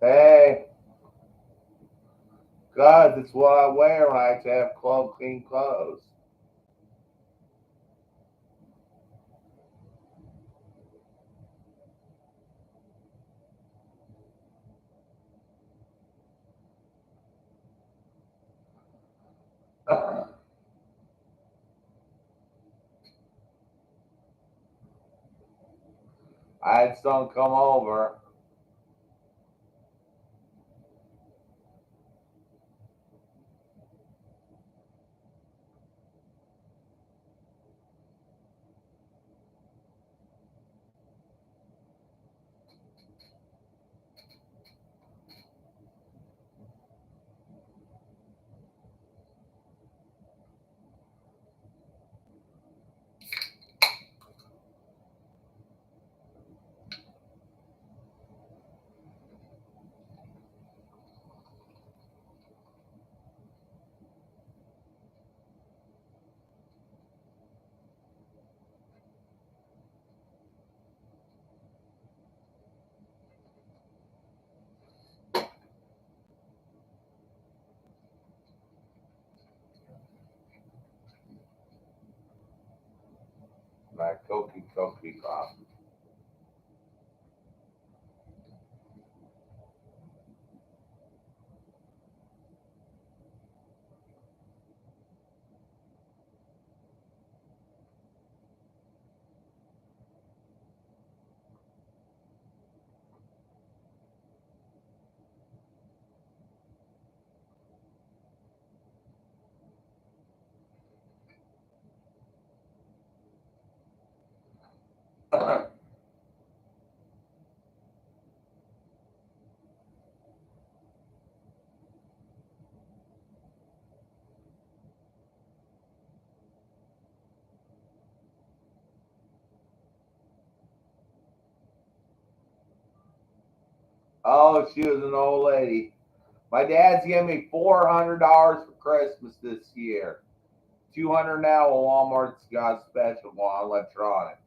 Hey, God, that's what I wear when I have to have clean clothes. I had some come over. My cookie coffee. Oh, she was an old lady. My dad's giving me $400 for Christmas this year. 200 now. Walmart's got special on electronics.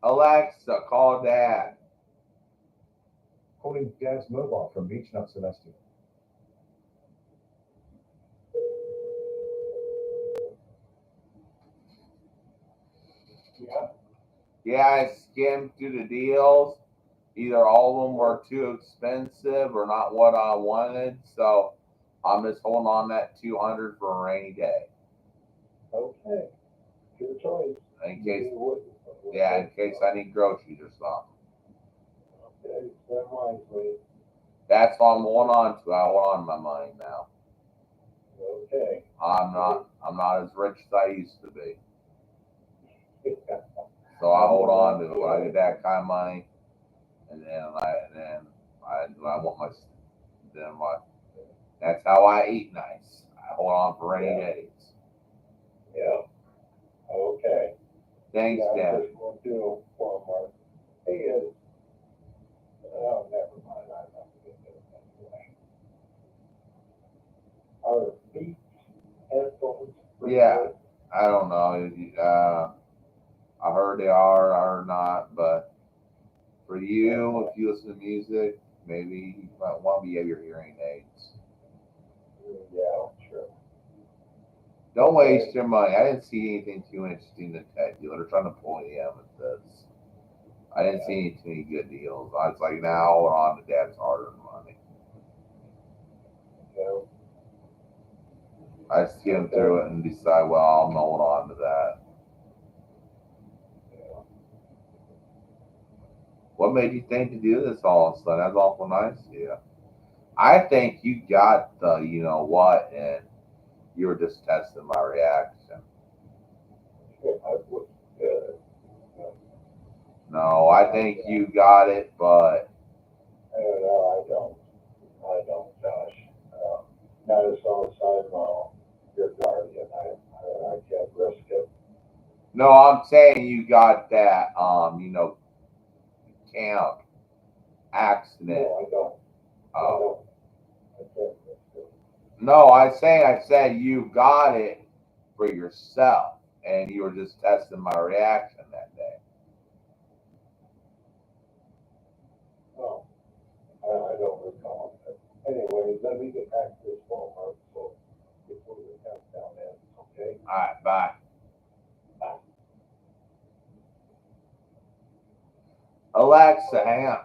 Alexa, call Dad. Calling Dad's mobile from Beach Nut Celestial. Yeah. Yeah, I skimmed through the deals. Either all of them were too expensive or not what I wanted, so I'm just holding on that 200 for a rainy day. Okay. Good choice. In case, You would. yeah, in case I need groceries or something. Okay, spend wisely. That's what I'm holding on to. I hold on to my money now. Okay. I'm not as rich as I used to be. So I hold on to it when I get that kind of money, and then I want my then what? That's how I eat nice. I hold on for rainy days. Yeah. Okay. Thanks, Yeah, Dad. I'm just going to do Walmart. Hey, oh, never mind. I'm not going to do it anyway. Are Beats headphones? Yeah. I don't know. I heard they are or not, but for you, if you listen to music, maybe you might want to have your hearing aids. Yeah, sure. Don't waste your money. I didn't see anything too interesting in tech deal. They're trying to pull you in with this. I didn't see any too many good deals. I was like, now hold on to Dad's hard-earned money. So, I skim through it and decide, well, I'm gonna hold on to that. yeah. What made you think to do this all of a sudden? That's awful nice of you. I think you got the, you know what, and you were just testing my reaction. I was good. No, I think you got it, but No, I don't, Josh. Not as long as I'm your guardian. I can't risk it. no, I'm saying you got that, camp accident. No, I don't. I Oh, don't. I can't risk it. no, I said you got it for yourself, and you were just testing my reaction that day. No, I don't recall it. Anyway, let me get back to this Walmart so before the countdown ends, okay? All right, bye. Bye. Alexa, hang on.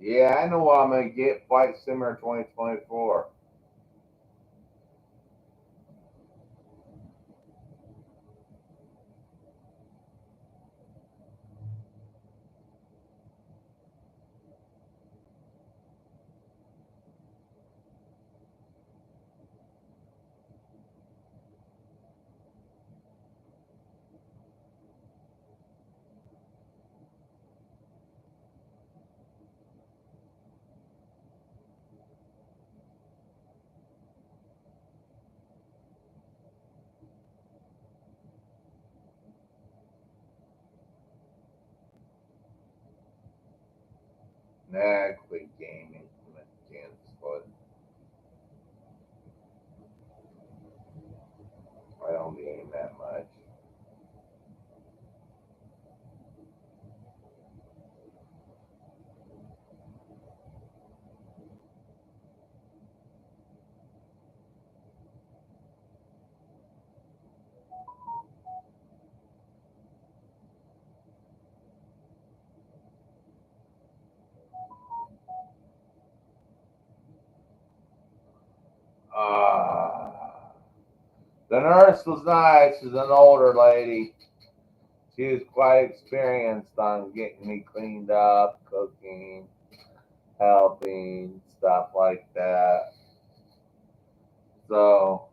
Yeah, I know what I'm gonna get. Flight Simulator 2024. Nah, quit gaming. But I don't game that much. The nurse was nice. She's an older lady. She was quite experienced on getting me cleaned up, cooking, helping, stuff like that. So,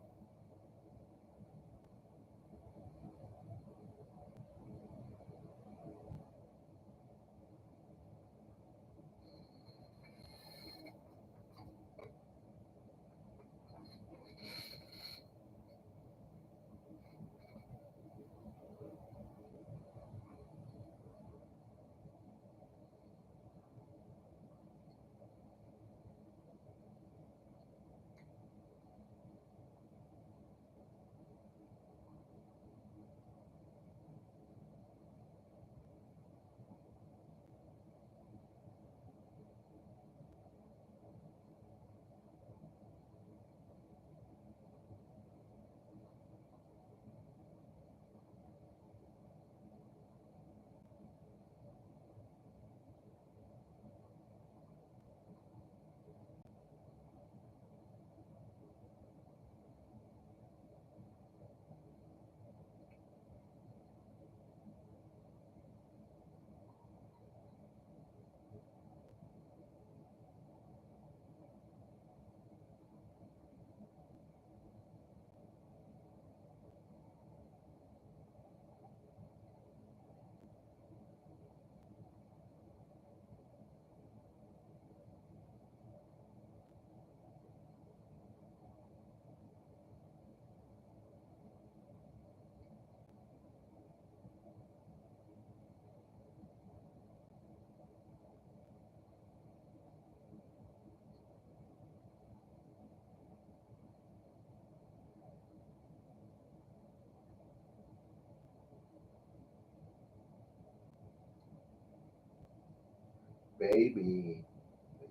baby,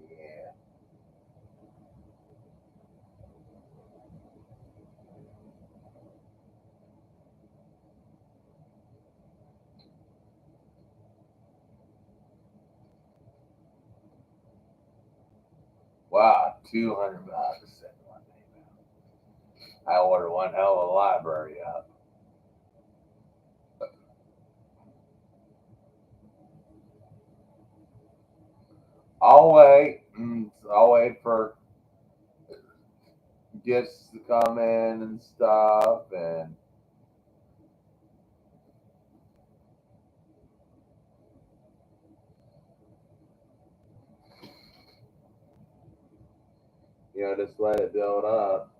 yeah. Wow, $200. I ordered one hell of a library up. I'll wait. I'll wait for gifts to come in and stuff, and just let it build up.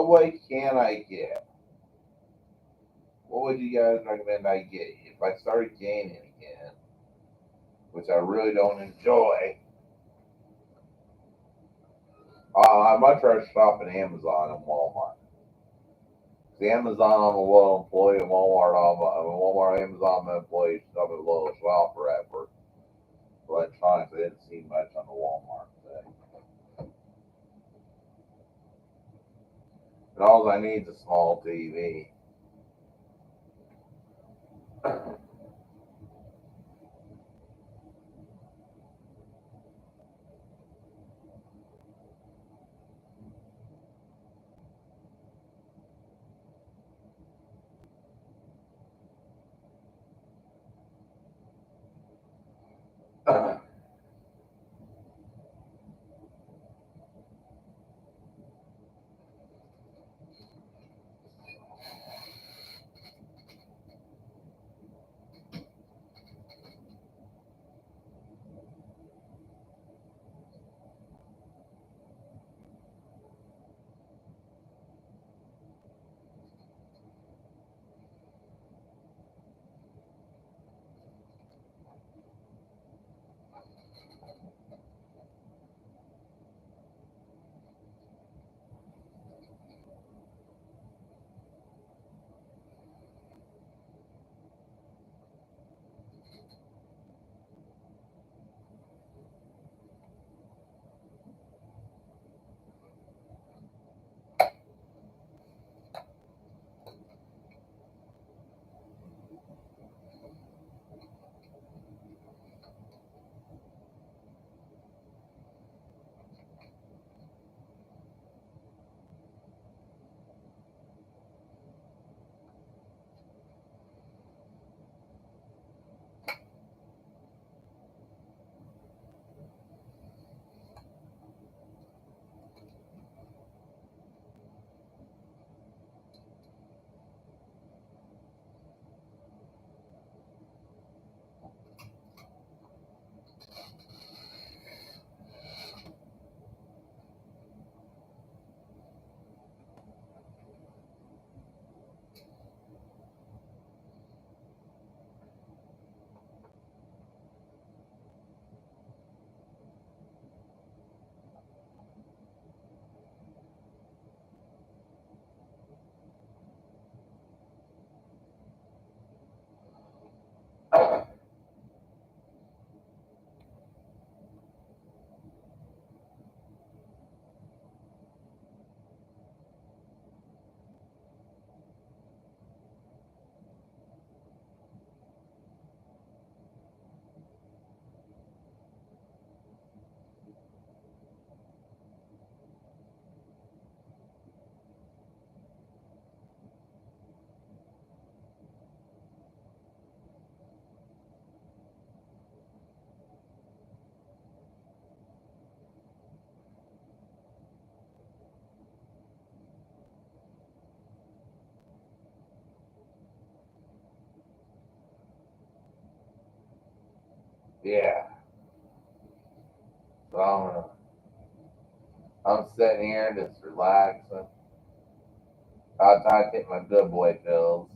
what weight can I get? What would you guys recommend I get if I started gaining again, which I really don't enjoy? I'd much rather shop at Amazon and Walmart. The Amazon, I'm a loyal employee, and Walmart, Amazon, I'm an employee, I'm a loyal shopper at for electronics. I didn't see much on the Walmart thing. And all I need is a small TV. Yeah. So I'm sitting here just relaxing. I take my good boy pills.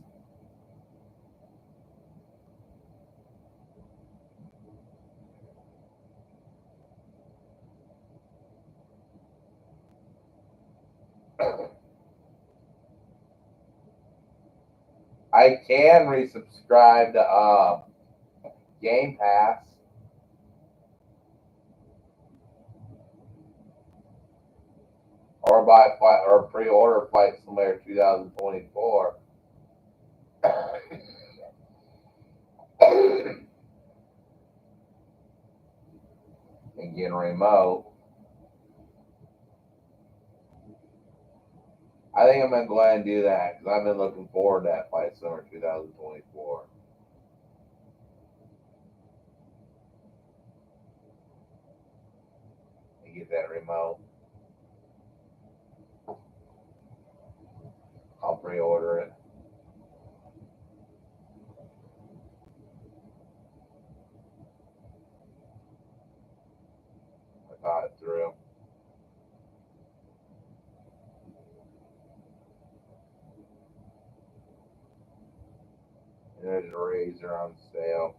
I can resubscribe to Game Pass or buy fight or pre-order Flight Simulator 2024 and get a remote. I think I'm gonna go ahead and do that because I've been looking forward to that Flight Simulator 2024 and get that remote. I'll pre-order it. I thought it through. There's a razor on sale.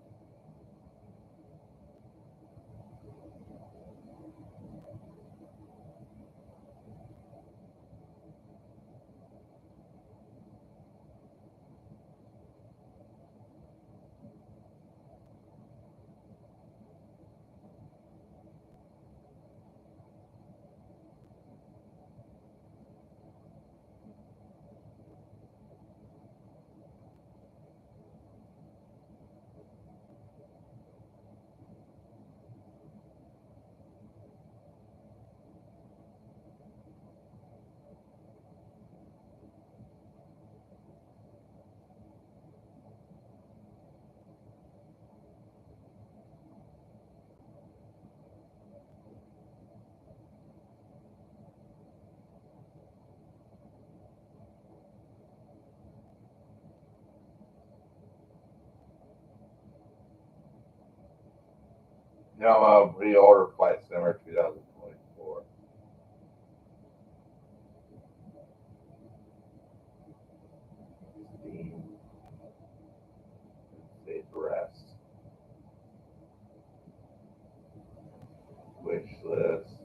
Now, reorder Flight Simmer 2024. Steam. Save rest. Wish list.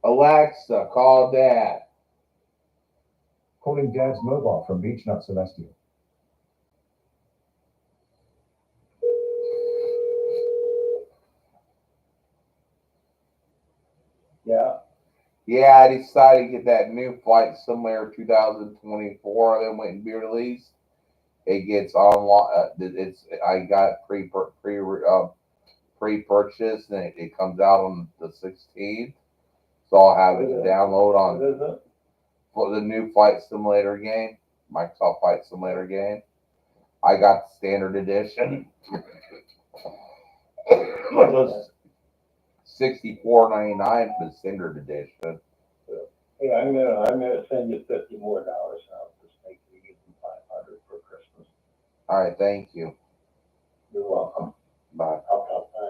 Alexa, call Dad. Calling Dad's mobile from Beech Nut Celestial. Yeah, Yeah, I decided to get that new Flight Simulator 2024 that went and be released. It gets online. It's I got pre-purchased, and it comes out on the 16th. So I'll have it to download what on is it? for the new Flight Simulator game, Microsoft Flight Simulator game. I got the standard edition, which was $64.99 for the standard edition. Hey, I'm gonna send you $50 more now, just make you get them 500 for Christmas. All right, thank you. You're welcome. Bye.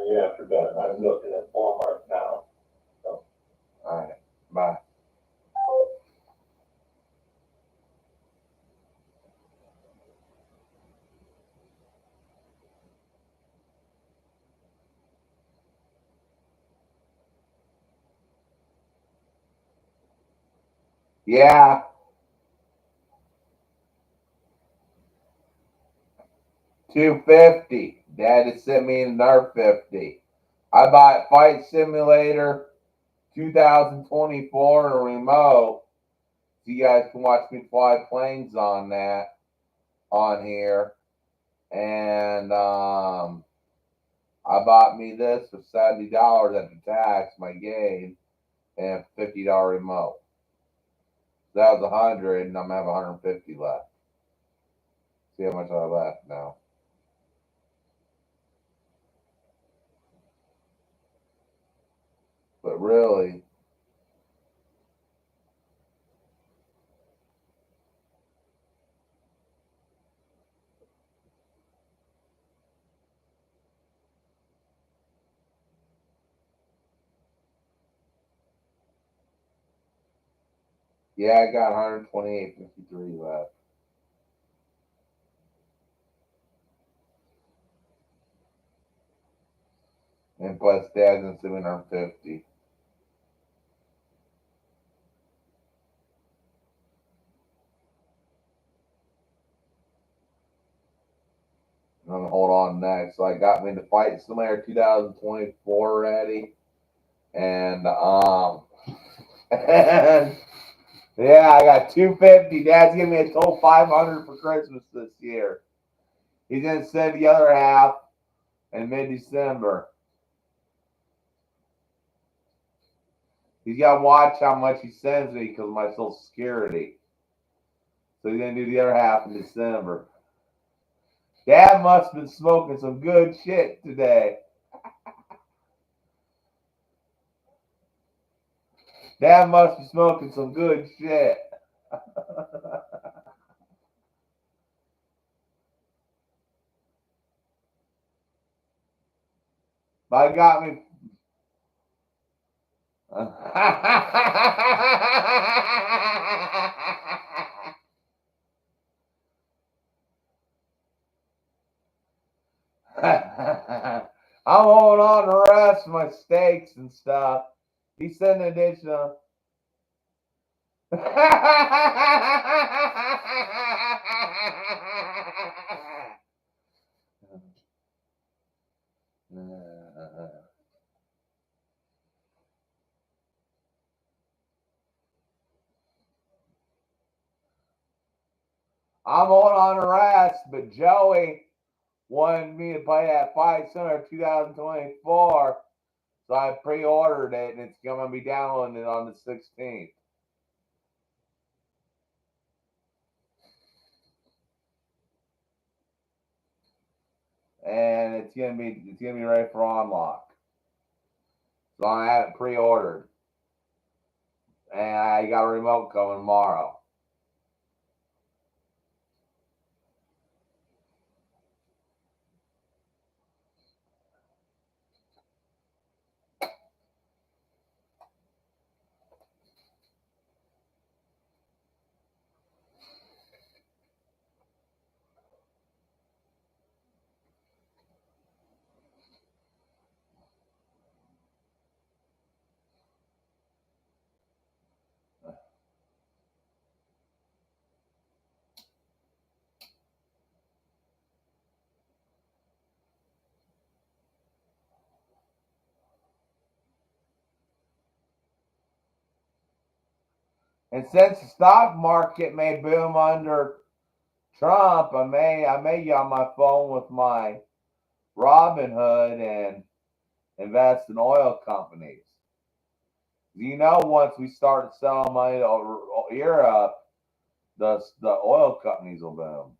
Yeah, I forgot, I'm looking at Walmart now. All right, bye. Yeah, 250. Dad had sent me another 50. I bought Flight Simulator 2024 and a remote. So you guys can watch me fly planes on that on here. And I bought me this for $70 after tax, my game, and a $50 remote. So that was 100, and I'm gonna have 150 left. See how much I have left now. But really, yeah, I got 128.53 left. And plus Dad's in 750. I'm gonna hold on next. So I got me the Fight Simulator 2024 ready. And and yeah, I got 250. Dad's giving me a total 500 for Christmas this year. He's gonna send the other half in mid-December. He's gotta watch how much he sends me because of my Social Security. So he's gonna do the other half in December. Dad must have been smoking some good shit today. Dad must be smoking some good shit. But I got me. I'm holding on to the rest of my steaks and stuff. He sent an additional. I'm holding on to the rest, but Joey wanted me to play that Fight Center 2024. So I pre-ordered it, and it's going to be downloaded on the 16th. And it's gonna be ready for unlock. So I have it pre-ordered, and I got a remote coming tomorrow. And since the stock market may boom under Trump, I may get on my phone with my Robinhood and invest in oil companies. You know, once we start selling money to Europe, the oil companies will boom.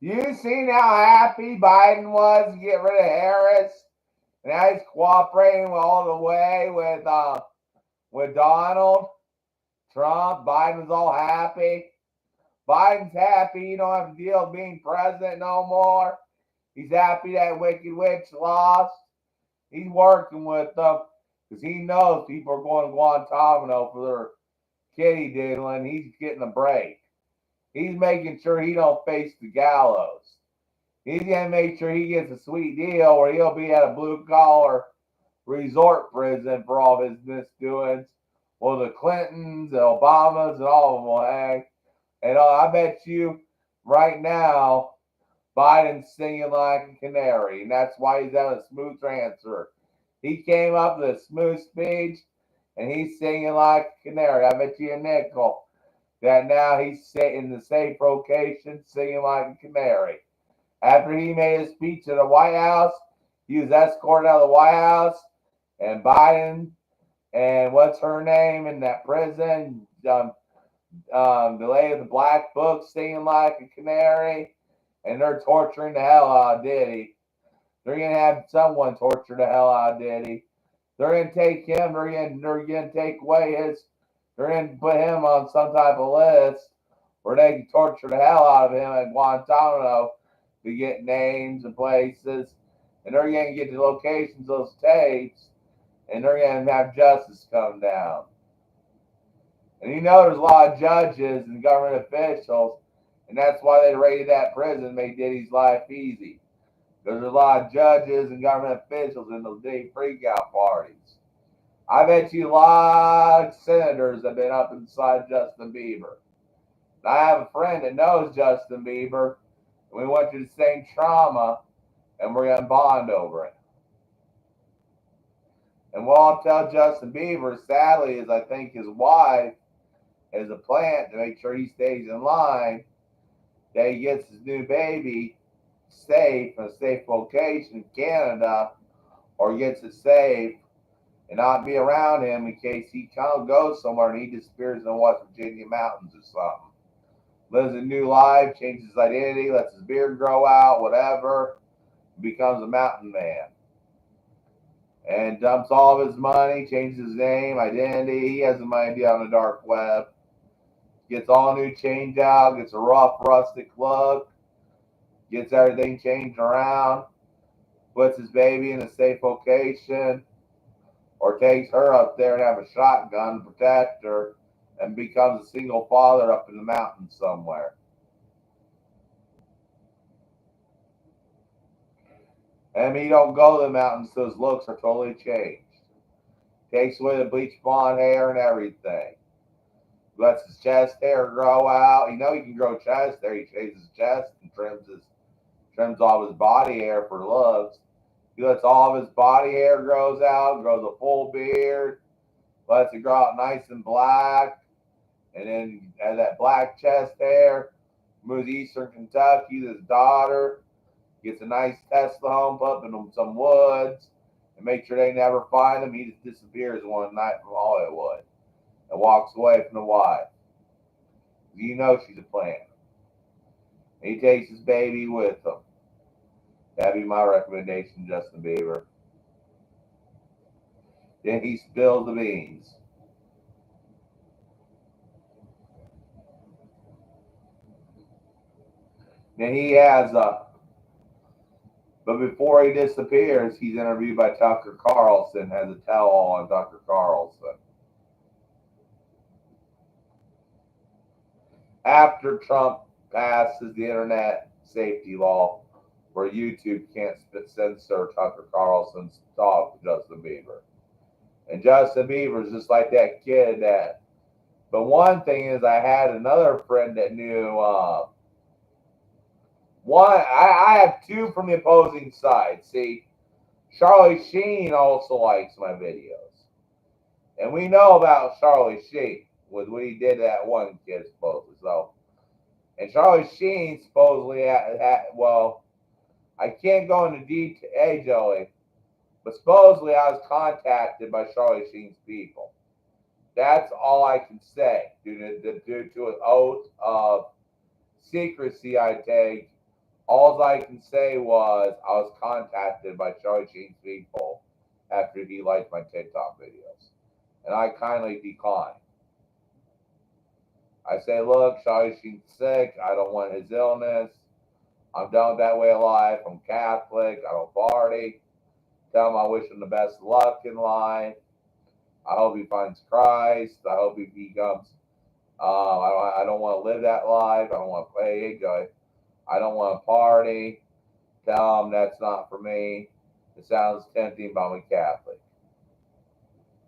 You seen how happy Biden was to get rid of Harris? And now he's cooperating all the way with Donald Trump. Biden's all happy. Biden's happy he don't have to deal with being president no more. He's happy that Wicked Witch lost. He's working with them because he knows people are going to Guantanamo for their kitty diddling. He's getting a break. He's making sure he don't face the gallows. He's gonna make sure he gets a sweet deal where he'll be at a blue collar resort prison for all his misdoings. Well, the Clintons, the Obamas, and all of them will hang. And I bet you right now, Biden's singing like a canary, and that's why he's having a smooth transfer. He came up with a smooth speech, and he's singing like a canary. I bet you a nickel that now he's in the safe location, singing like a canary. After he made his speech at the White House, he was escorted out of the White House, and Biden and what's her name in that prison, the lady with the black book, singing like a canary, and they're torturing the hell out of Diddy. They're gonna have someone torture the hell out of Diddy. They're gonna take him. They're gonna take away his. They're gonna put him on some type of list where they can torture the hell out of him at Guantanamo to get names and places, and they're gonna get the locations of those tapes, and they're gonna have justice come down. And you know there's a lot of judges and government officials, and that's why they raided that prison, made Diddy's life easy. There's a lot of judges and government officials in those Diddy freakout parties. I bet you a lot of senators have been up inside Justin Bieber. And I have a friend that knows Justin Bieber, and we went through the same trauma, and we're gonna bond over it. And what I'll tell Justin Bieber, sadly, is I think his wife is a plant to make sure he stays in line, that he gets his new baby safe in a safe location in Canada, or gets it safe and not be around him in case he kind of goes somewhere and he disappears in the West Virginia mountains or something. Lives a new life, changes his identity, lets his beard grow out, whatever, becomes a mountain man. And dumps all of his money, changes his name, identity. He has some idea on the dark web. Gets all new change out, gets a rough, rustic look, gets everything changed around, puts his baby in a safe location, or takes her up there and have a shotgun to protect her, and becomes a single father up in the mountains somewhere. And he don't go to the mountains, so his looks are totally changed. Takes away the bleach blonde hair and everything. Lets his chest hair grow out. You know he can grow chest hair. He shaves his chest and trims all his body hair for looks. He lets all of his body hair grows out, grows a full beard, lets it grow out nice and black, and then has that black chest hair. Moves to Eastern Kentucky, his daughter gets a nice Tesla home, put up in some woods, and make sure they never find him. He just disappears one night from Hollywood and walks away from the wife. You know she's a plant. And he takes his baby with him. That'd be my recommendation, Justin Bieber. Then he spills the beans. Then he has but before he disappears, he's interviewed by Tucker Carlson, has a tell-all on Tucker Carlson. After Trump passes the internet safety law where YouTube can't censor Tucker Carlson's talk to Justin Bieber. And Justin Bieber's just like that kid that. But one thing is, I had another friend that knew. I have two from the opposing side. See, Charlie Sheen also likes my videos, and we know about Charlie Sheen with what he did to that one kid supposedly. So, and Charlie Sheen supposedly well, I can't go into detail, Joey, but supposedly I was contacted by Charlie Sheen's people. That's all I can say due to an oath of secrecy I take. All I can say was I was contacted by Charlie Sheen's people after he liked my TikTok videos. And I kindly declined. I say, look, Charlie Sheen's sick. I don't want his illness. I'm done with that way of life. I'm Catholic. I don't party. Tell him I wish him the best luck in life. I hope he finds Christ. I hope he becomes. I don't want to live that life. I don't want to play. I don't want to party. Tell him that's not for me. It sounds tempting, but I'm a Catholic.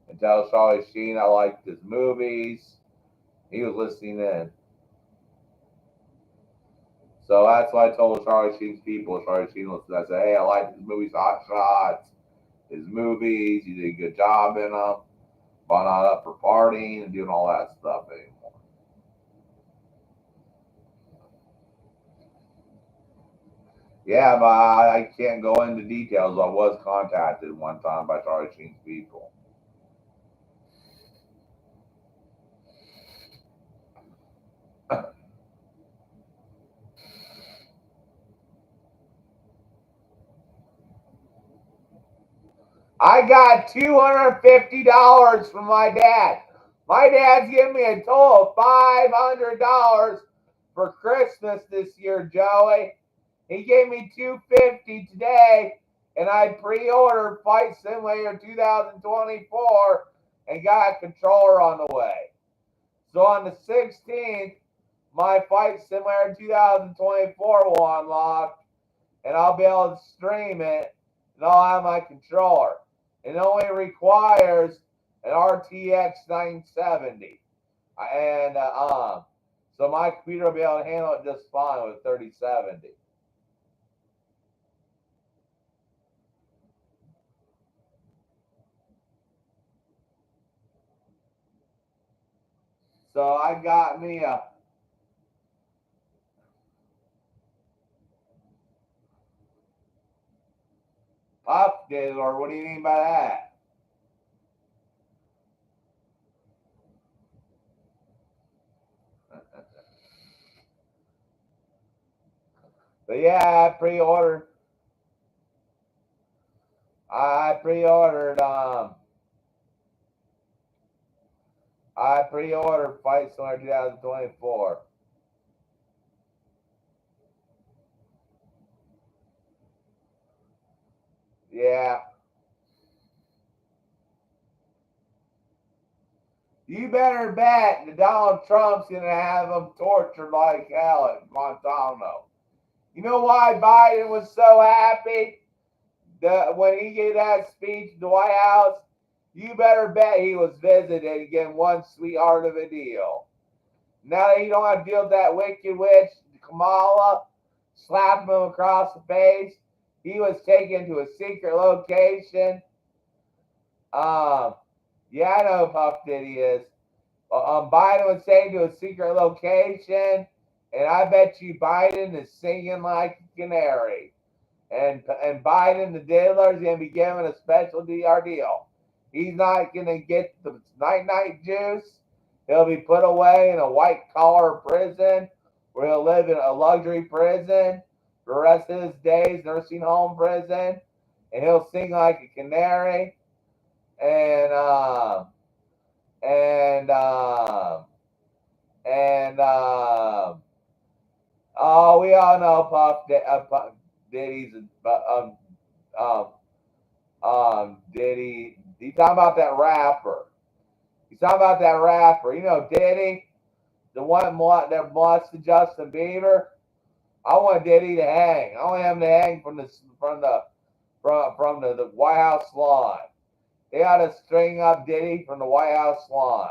And tell Charlie Sheen I liked his movies. He was listening in. So that's why I told Charlie Sheen's people. Charlie Sheen listened. I said, hey, I like his movies, Hot Shots, his movies. He did a good job in them. But I'm not up for partying and doing all that stuff anymore. Yeah, but I can't go into details. I was contacted one time by Charlie Sheen's people. I got $250 from my dad. My dad's giving me a total of $500 for Christmas this year, Joey. He gave me $250 today, and I pre-ordered Flight Simulator 2024 and got a controller on the way. So on the 16th, my Flight Simulator 2024 will unlock, and I'll be able to stream it, and I'll have my controller. It only requires an RTX 970, and so my computer will be able to handle it just fine with 3070. So I got me a Puff Dizzler. What do you mean by that? But yeah, I pre-ordered Flight Simulator 2024. Yeah. You better bet that Donald Trump's going to have them tortured like hell at Guantanamo. You know why Biden was so happy when he gave that speech at the White House? You better bet he was visited and getting one sweetheart of a deal. Now that he don't have to deal with that wicked witch, Kamala, slapping him across the face, he was taken to a secret location. Yeah, I know who Puff Diddy is. Biden was taken to a secret location, and I bet you Biden is singing like a canary. And Biden, the diddler, is going to be given a special DR deal. He's not going to get the night juice. He'll be put away in a white collar prison where he'll live in a luxury prison for the rest of his days, nursing home prison, and he'll sing like a canary. And and and oh, we all know Puff Diddy's Diddy. He's talking about that rapper. He's talking about that rapper. You know Diddy, the one that molested Justin Bieber. I want Diddy to hang. I want him to hang from the White House lawn. They ought to string up Diddy from the White House lawn.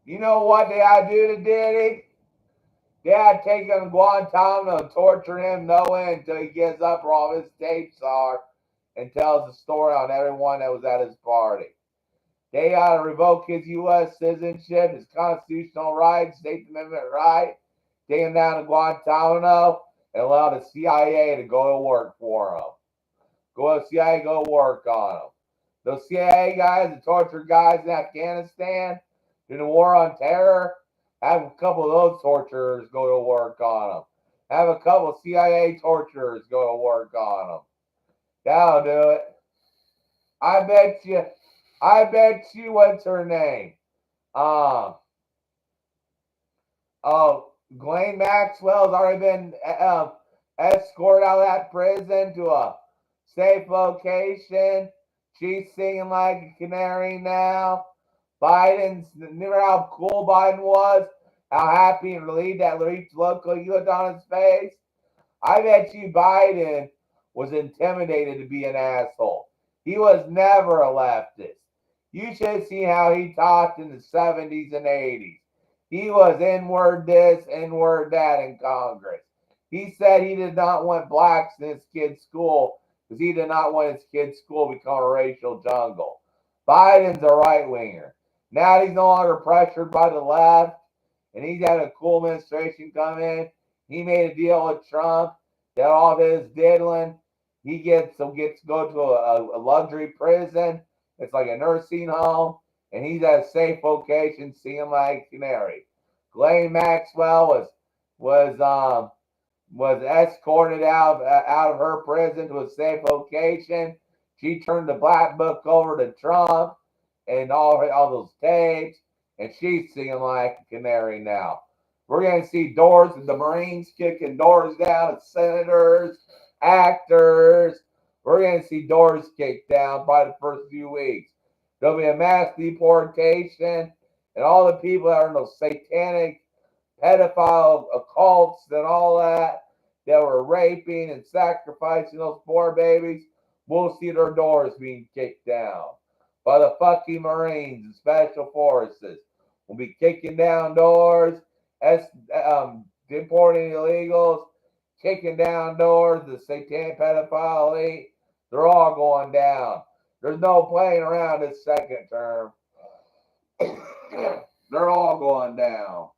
You know what they ought to do to Diddy? They ought to take him to Guantanamo and torture him no end until he gives up where all his tapes are and tells the story on everyone that was at his party. They ought to revoke his U.S. citizenship, his constitutional rights, Eighth Amendment right, take him down to Guantanamo, and allow the CIA to go to work for him. Go to CIA, go work on him. Those CIA guys, the tortured guys in Afghanistan, in the war on terror, have a couple of those torturers go to work on them. Have a couple of CIA torturers go to work on them. That'll do it. I bet you, what's her name? Ghislaine Maxwell's already been escorted out of that prison to a safe location. She's singing like a canary now. Remember how cool Biden was? How happy and relieved that reached local he looked on his face? I bet you Biden was intimidated to be an asshole. He was never a leftist. You should see how he talked in the 70s and 80s. He was inward this, inward that in Congress. He said he did not want blacks in his kid's school because he did not want his kid's school to become a racial jungle. Biden's a right-winger. Now he's no longer pressured by the left, and he's had a cool administration come in. He made a deal with Trump that all of his diddling, he gets to go to a luxury prison. It's like a nursing home, and he's at a safe location, seeing like canary. Ghislaine Maxwell was escorted out of her prison to a safe location. She turned the black book over to Trump and all those tapes, and she's singing like a canary now. We're going to see doors, the Marines kicking doors down at senators, actors. We're going to see doors kicked down by the first few weeks. There'll be a mass deportation, and all the people that are in those satanic pedophile occults and all that were raping and sacrificing those poor babies, we'll see their doors being kicked down by the fucking Marines and Special Forces. We'll be kicking down doors, deporting illegals, kicking down doors, the satanic pedophile elite. They're all going down. There's no playing around this second term. They're all going down.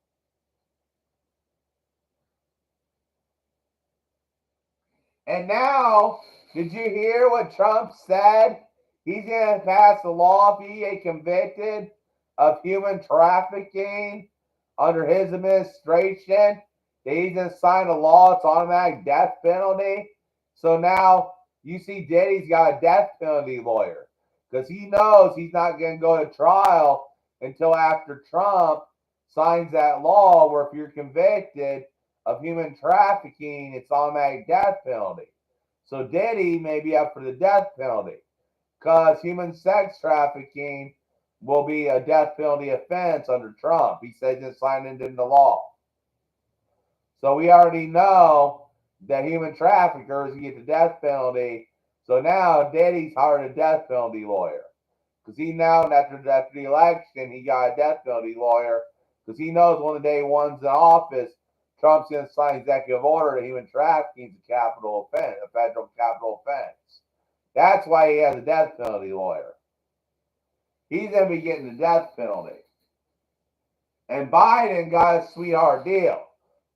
And now, did you hear what Trump said? He's going to pass a law if he get convicted of human trafficking under his administration. That he's going to sign a law, it's automatic death penalty. So now you see Diddy's got a death penalty lawyer because he knows he's not going to go to trial until after Trump signs that law where if you're convicted of human trafficking, it's automatic death penalty. So Diddy may be up for the death penalty because human sex trafficking will be a death penalty offense under Trump. He says it's signed into the law. So we already know that human traffickers get the death penalty. So now Diddy's hired a death penalty lawyer because he now after the election he got a death penalty lawyer because he knows when the day one's in office, Trump's going to sign executive order that human trafficking is a capital offense, a federal capital offense. That's why he has a death penalty lawyer. He's going to be getting the death penalty. And Biden got a sweetheart deal.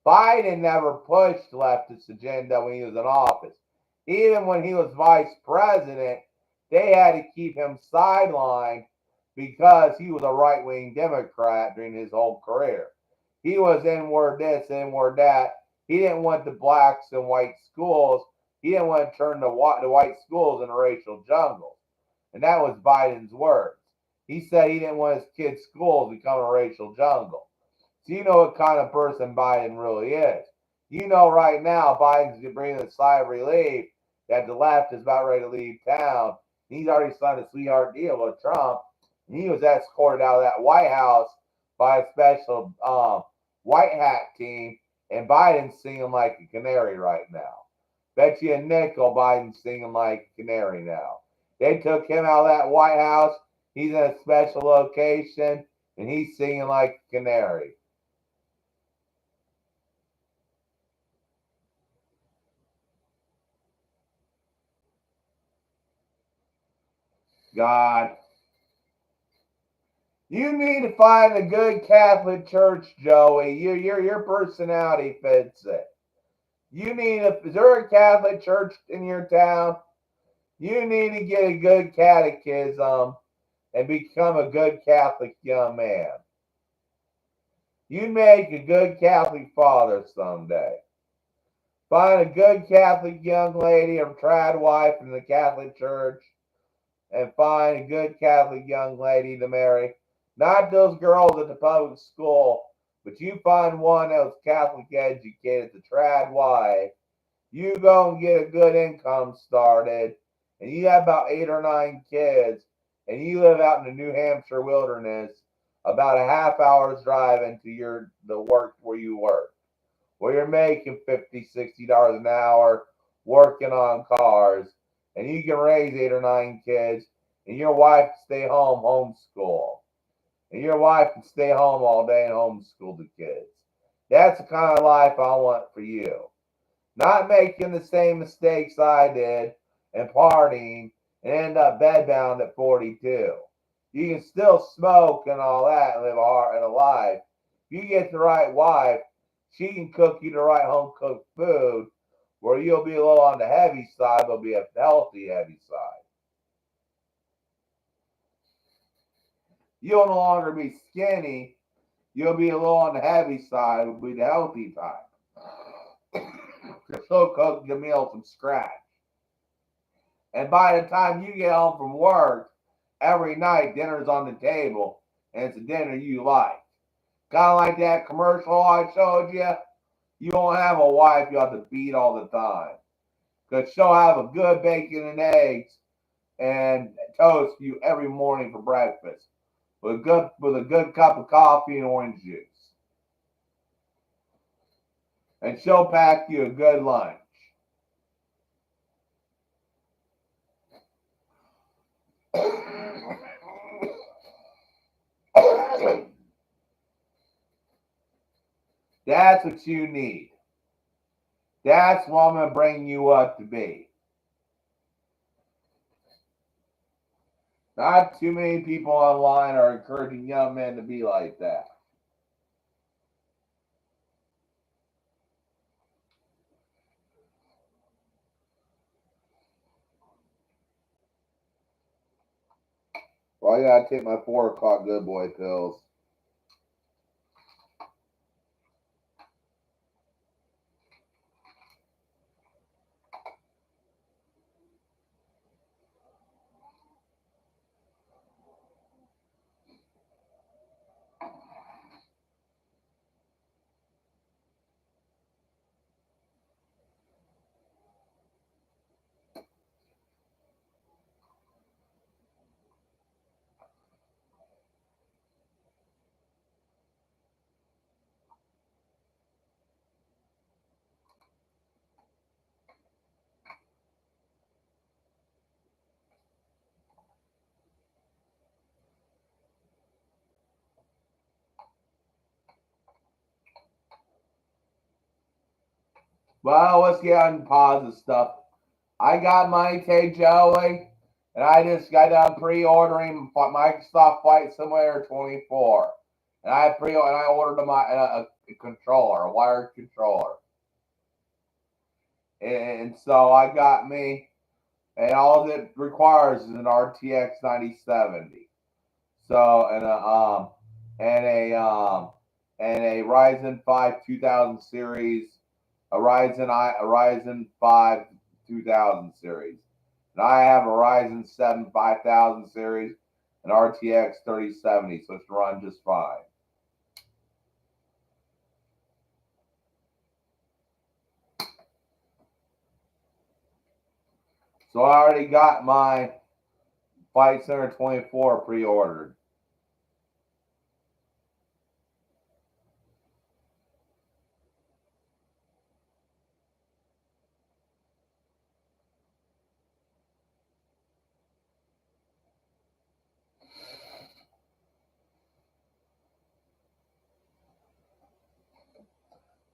Biden never pushed leftist agenda when he was in office. Even when he was vice president, they had to keep him sidelined because he was a right-wing Democrat during his whole career. He was inward this, inward that. He didn't want the blacks in white schools. He didn't want to turn the white schools into racial jungles. And that was Biden's words. He said he didn't want his kids' schools to become a racial jungle. So you know what kind of person Biden really is. You know right now Biden's bringing a sigh of relief that the left is about ready to leave town. He's already signed a sweetheart deal with Trump. And he was escorted out of that White House by a special white hat team. And Biden's singing like a canary right now. Bet you a nickel Biden's singing like a canary now. They took him out of that White House. He's in a special location. And he's singing like a canary. God. You need to find a good Catholic church, Joey. Your personality fits it. Is there a Catholic church in your town? You need to get a good catechism and become a good Catholic young man. You make a good Catholic father someday. Find a good Catholic young lady or trad wife in the Catholic church and find a good Catholic young lady to marry. Not those girls at the public school, but you find one that was Catholic educated, the trad wife. You go and get a good income started, and you have about 8 or 9 kids, and you live out in the New Hampshire wilderness, about a half hour's drive into the work where you work, where you're making $50, $60 an hour, working on cars, and you can raise 8 or 9 kids, and your wife can stay home, homeschool. And your wife can stay home all day and homeschool the kids. That's the kind of life I want for you. Not making the same mistakes I did and partying and end up bedbound at 42. You can still smoke and all that and live a life. If you get the right wife, she can cook you the right home cooked food where you'll be a little on the heavy side, but be a healthy heavy side. You'll no longer be skinny. You'll be a little on the heavy side, will be the healthy type. She'll cook the meal from scratch. And by the time you get home from work, every night dinner's on the table, and it's a dinner you like. Kind of like that commercial I showed you. You won't have a wife you have to beat all the time. Because she'll have a good bacon and eggs and toast you every morning for breakfast. With a good cup of coffee and orange juice. And she'll pack you a good lunch. That's what you need. That's what I'm going to bring you up to be. Not too many people online are encouraging young men to be like that. Well, I gotta take my 4 o'clock good boy pills. Well, let's get on positive stuff. I got money today, Joey, and I just got done pre-ordering Microsoft Flight Simulator 24. And I ordered controller, a wired controller. And so I got me, and all it requires is an RTX 9070. So and a Ryzen 5 2000 series, a Ryzen 5 2000 series, and I have a Ryzen 7 5000 series, an RTX 3070, so it's run just fine. So I already got my Flight Center 24 pre-ordered.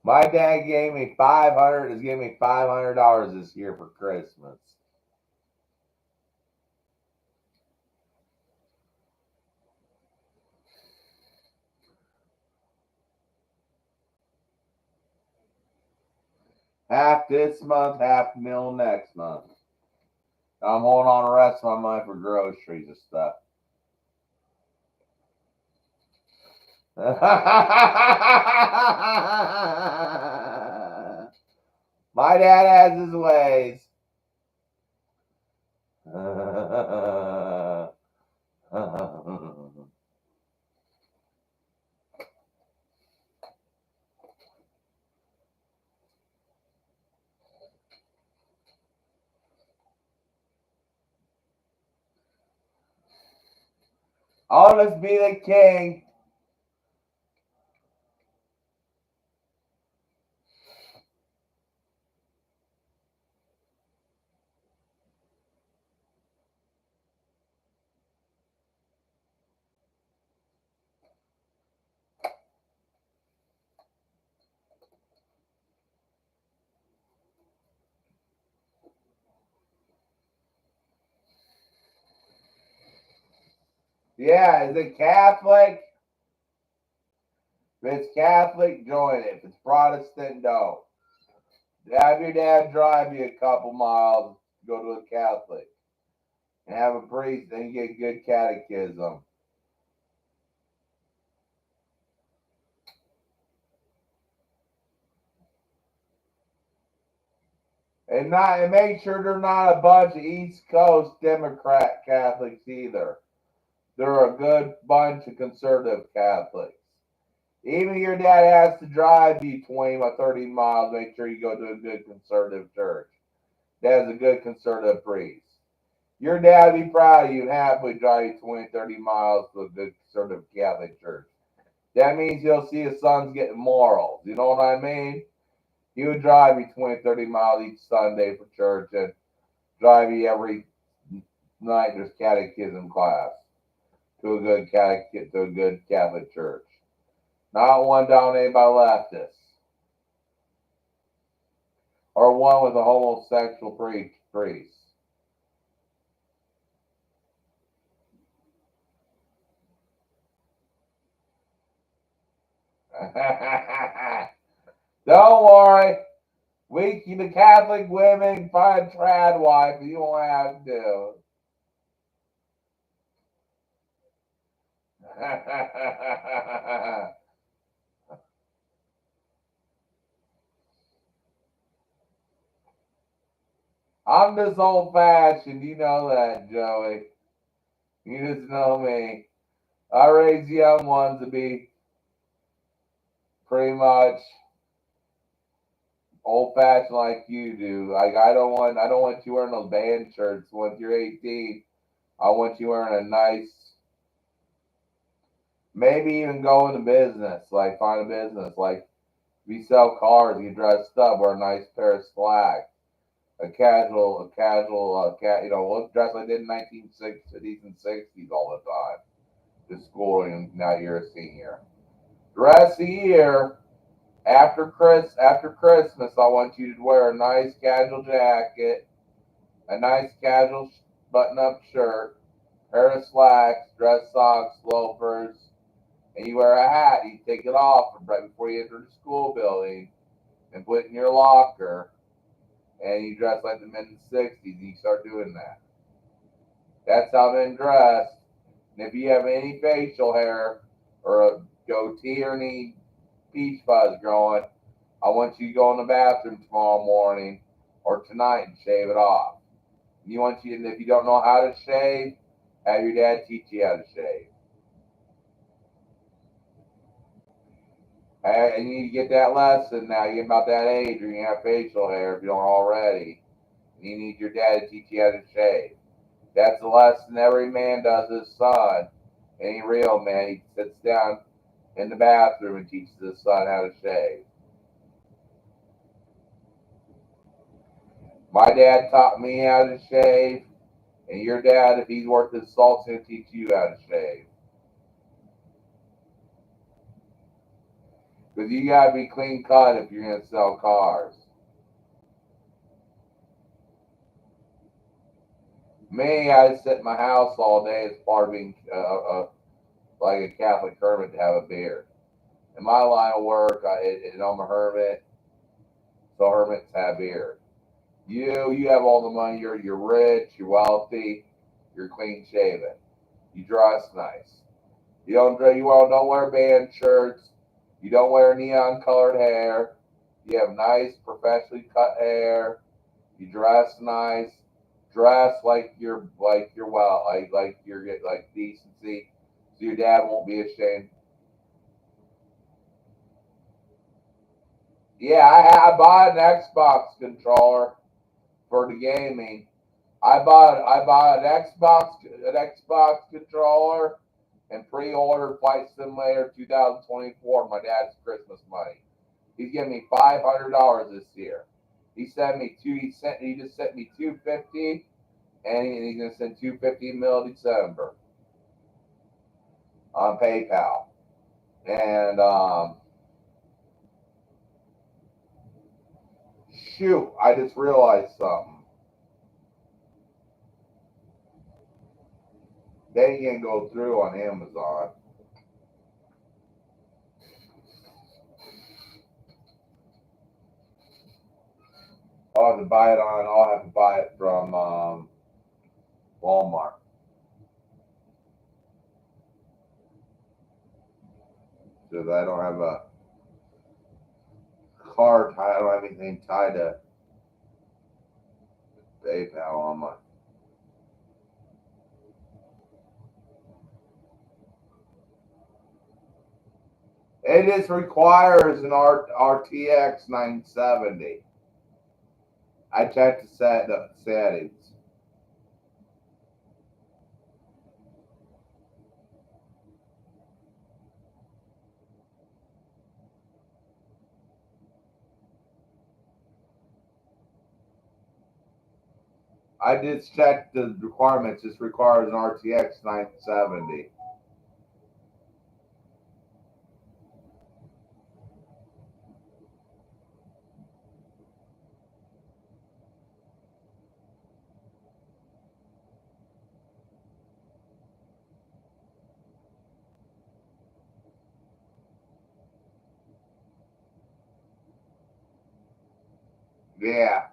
My dad gave me $500 this year for Christmas. Half this month, half meal next month. I'm holding on the rest of my money for groceries and stuff. My dad has his ways. I'll just be the king. Yeah, is it Catholic? If it's Catholic, join it. If it's Protestant, don't. Have your dad drive you a couple miles to go to a Catholic. And have a priest and get good catechism. And make sure they're not a bunch of East Coast Democrat Catholics either. They're a good bunch of conservative Catholics. Even if your dad has to drive you 20 or 30 miles, make sure you go to a good conservative church. Dad's a good conservative priest. Your dad would be proud of you and happily drive you 20, 30 miles to a good conservative Catholic church. That means he'll see his son's getting morals. You know what I mean? He would drive you 20, 30 miles each Sunday for church and drive you every night there's catechism class to a good Catholic church. Not one dominated by leftists. Or one with a homosexual priest. Don't worry. The Catholic women can find a trad wife, you won't have to. I'm just old fashioned, you know that, Joey. You just know me. I raise young ones to be pretty much old fashioned like you do. Like I don't want you wearing those band shirts. Once you're 18, I want you wearing a nice, maybe even go into business, like find a business, like we sell cars, you dressed up, wear a nice pair of slacks, look dress like I did in 1960s and 60s all the time. Just schooling, now you're a senior. The rest of the year, after Christmas, I want you to wear a nice casual jacket, a nice casual button-up shirt, pair of slacks, dress socks, loafers, and you wear a hat, you take it off right before you enter the school building and put it in your locker, and you dress like the men in the 60s, and you start doing that. That's how men dress. And if you have any facial hair or a goatee or any peach fuzz growing, I want you to go in the bathroom tomorrow morning or tonight and shave it off. And if you don't know how to shave, have your dad teach you how to shave. And you need to get that lesson now. You're about that age where you have facial hair if you don't already. And you need your dad to teach you how to shave. That's the lesson every man does his son. Any real man, he sits down in the bathroom and teaches his son how to shave. My dad taught me how to shave, and your dad, if he's worth his salt, is going to teach you how to shave. Because you got to be clean cut if you're going to sell cars. Me, I sit in my house all day as part of being like a Catholic hermit to have a beard. In my line of work, I'm a hermit, so hermits have beard. You have all the money. You're rich. You're wealthy. You're clean shaven. You dress nice. You don't wear band shirts. You don't wear neon colored hair. You have nice, professionally cut hair. You dress nice. Dress like you're like decency, so your dad won't be ashamed. Yeah, I bought an Xbox controller for the gaming. I bought an Xbox controller and pre-ordered Flight Simulator 2024 my dad's Christmas money. He's giving me $500 this year. He just sent me $250, and he's gonna send $250 in middle of December on PayPal. And shoot, I just realized something. They ain't gonna go through on Amazon. I'll have to buy it from Walmart. Because I don't have a card tied. I don't have anything tied to PayPal on my. It just requires an RTX 970. I checked the settings. I just checked the requirements. This requires an RTX 970. Yeah.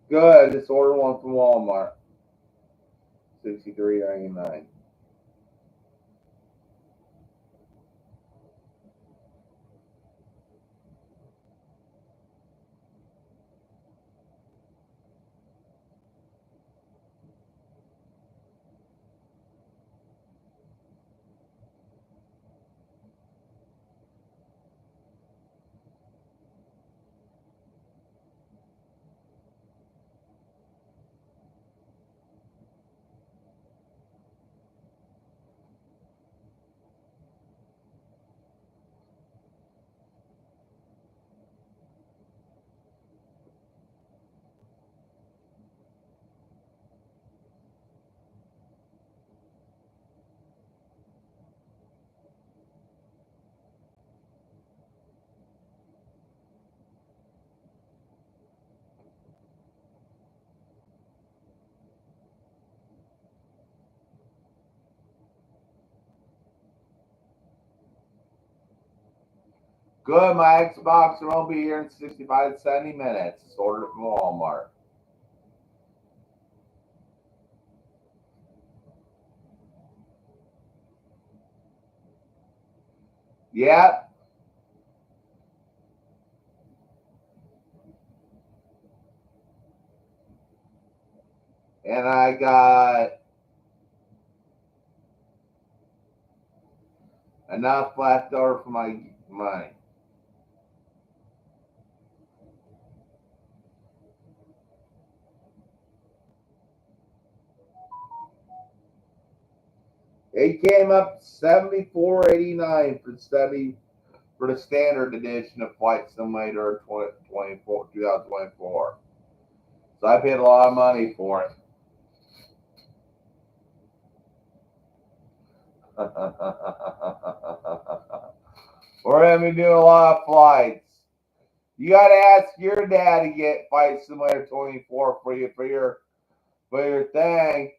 Good. Just order one from Walmart. $63.99. Good, my Xbox will be here in 65 to 70 minutes. It's ordered from Walmart. Yep. And I got enough left over for my money. It came up $74.89 for the standard edition of Flight Simulator 2024. So I paid a lot of money for it. We're gonna be doing a lot of flights. You gotta ask your dad to get Flight Simulator 24 for your thing,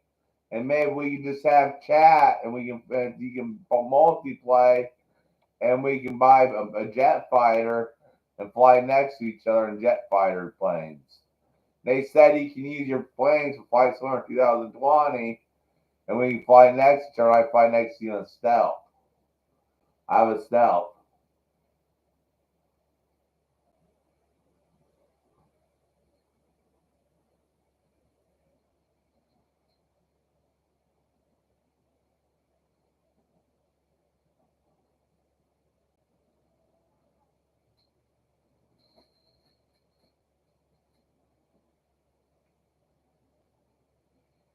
and maybe we can just have chat, and you can multiplay, and we can buy a jet fighter and fly next to each other in jet fighter planes. They said you can use your planes for Flight Simulator 2020, and we can fly next to each other. I fly next to you in a stealth. I have a stealth.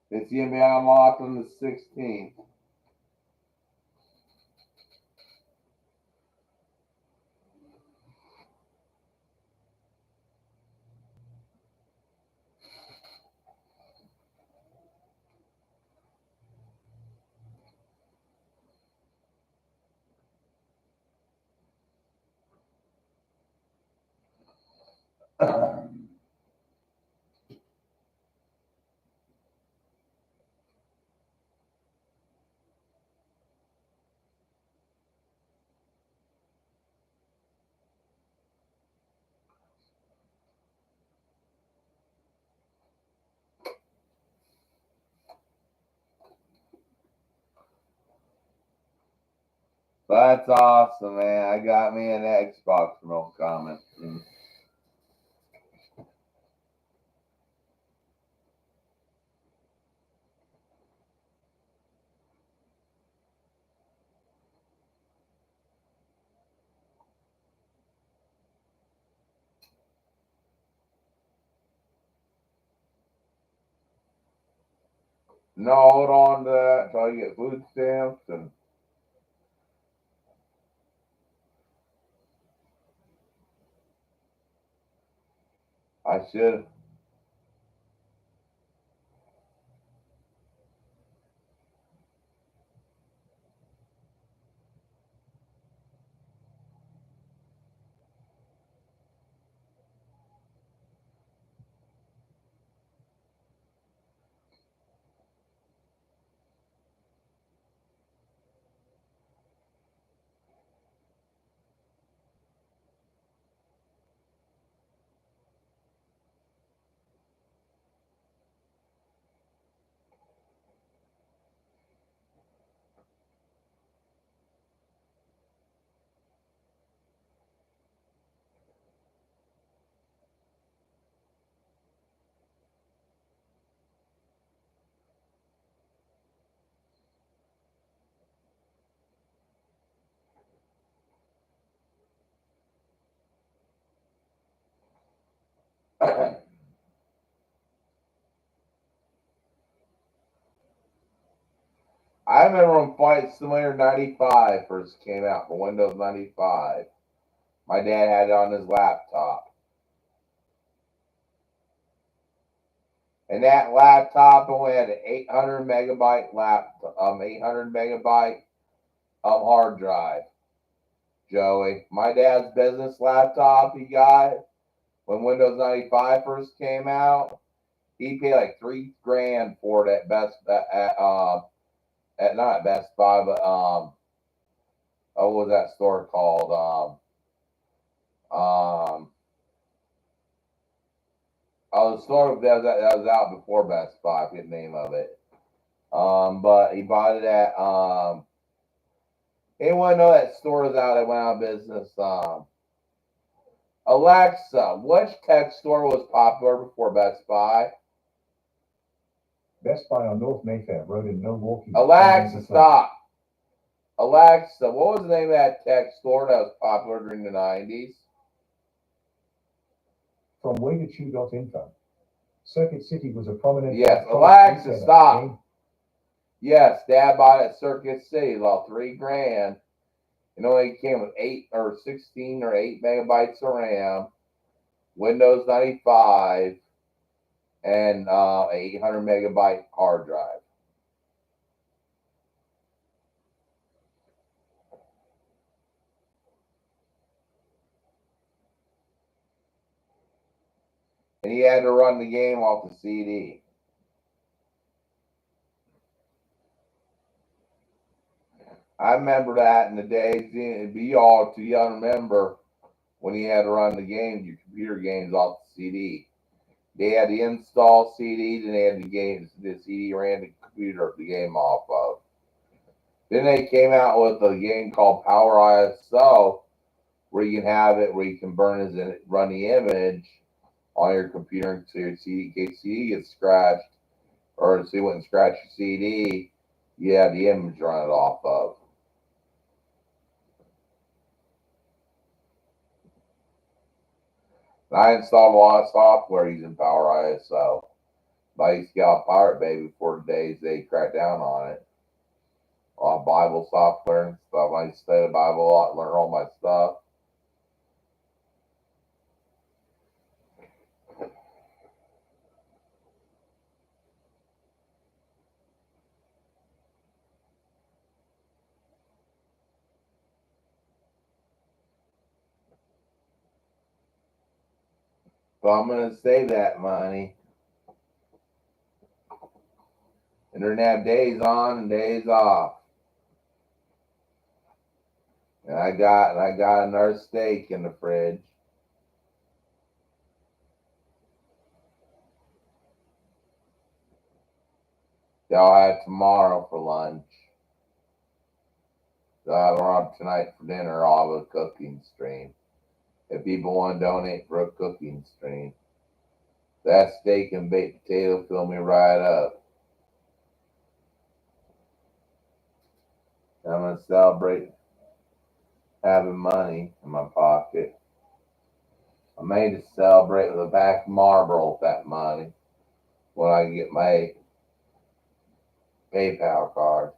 It's gonna be unlocked on the 16th. That's awesome, man. I got me an Xbox remote comment. No, hold on to that until I get food stamps, and I should. I remember when Flight Simulator 95 first came out for Windows 95. My dad had it on his laptop. And that laptop only had an 800 megabyte 800 megabyte hard drive. Joey, my dad's business laptop he got when Windows 95 first came out, he paid like $3,000 for it at not at Best Buy, but what was that store called? Oh, the store that was out before Best Buy. I forget the name of it. But he bought it at anyone know that store was out that went out of business? Alexa, which tech store was popular before Best Buy? Best Buy on North Mayfair Road in Milwaukee. Alexa, stop. Alexa, what was the name of that tech store that was popular during the 90s? From Waydechu.info. Circuit City was a prominent. Yes, Alexa, stop. Yes, Dad bought it at Circuit City, about $3,000. It only came with 8 or 16 or 8 megabytes of RAM, Windows 95, and 800 megabyte hard drive. And he had to run the game off the CD. I remember that in the days. Be all too young to remember when he had to run the games, your computer games off the CD. They had the install CD, then they had the games. The CD ran the computer the game off of. Then they came out with a game called Power ISO, where you can have it where you can run the image on your computer until your CD, in case CD gets scratched, or so you wouldn't scratch your CD, you have the image run it off of. And I installed a lot of software using Power ISO. I used to get out Pirate Bay before the days they cracked down on it. A lot of Bible software and stuff. I used to study the Bible a lot, learn all my stuff. So I'm going to save that money. And they're going to have days on and days off. And I got another steak in the fridge. Y'all have tomorrow for lunch. So I'll have tonight for dinner. I'll have a cooking stream. If people want to donate for a cooking stream, that steak and baked potato fill me right up. I'm going to celebrate having money in my pocket. I may just celebrate with a pack of Marlboro with that money when I get my PayPal card.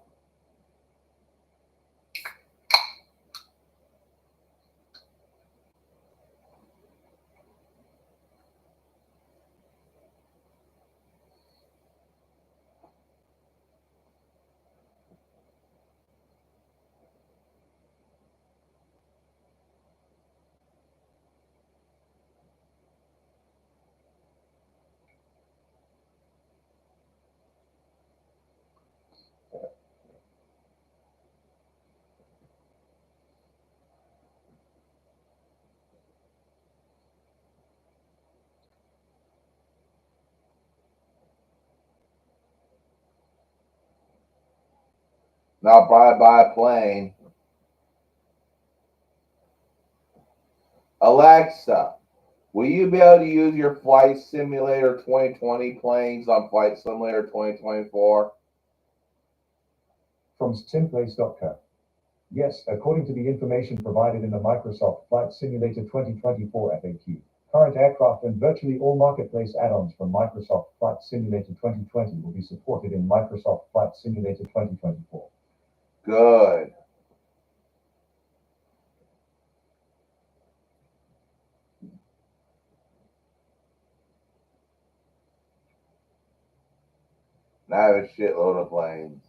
And I'll probably buy a plane. Alexa, will you be able to use your Flight Simulator 2020 planes on Flight Simulator 2024? From simplace.co. Yes, according to the information provided in the Microsoft Flight Simulator 2024 FAQ. Current aircraft and virtually all marketplace add-ons from Microsoft Flight Simulator 2020 will be supported in Microsoft Flight Simulator 2024. Good. And I have a shitload of planes.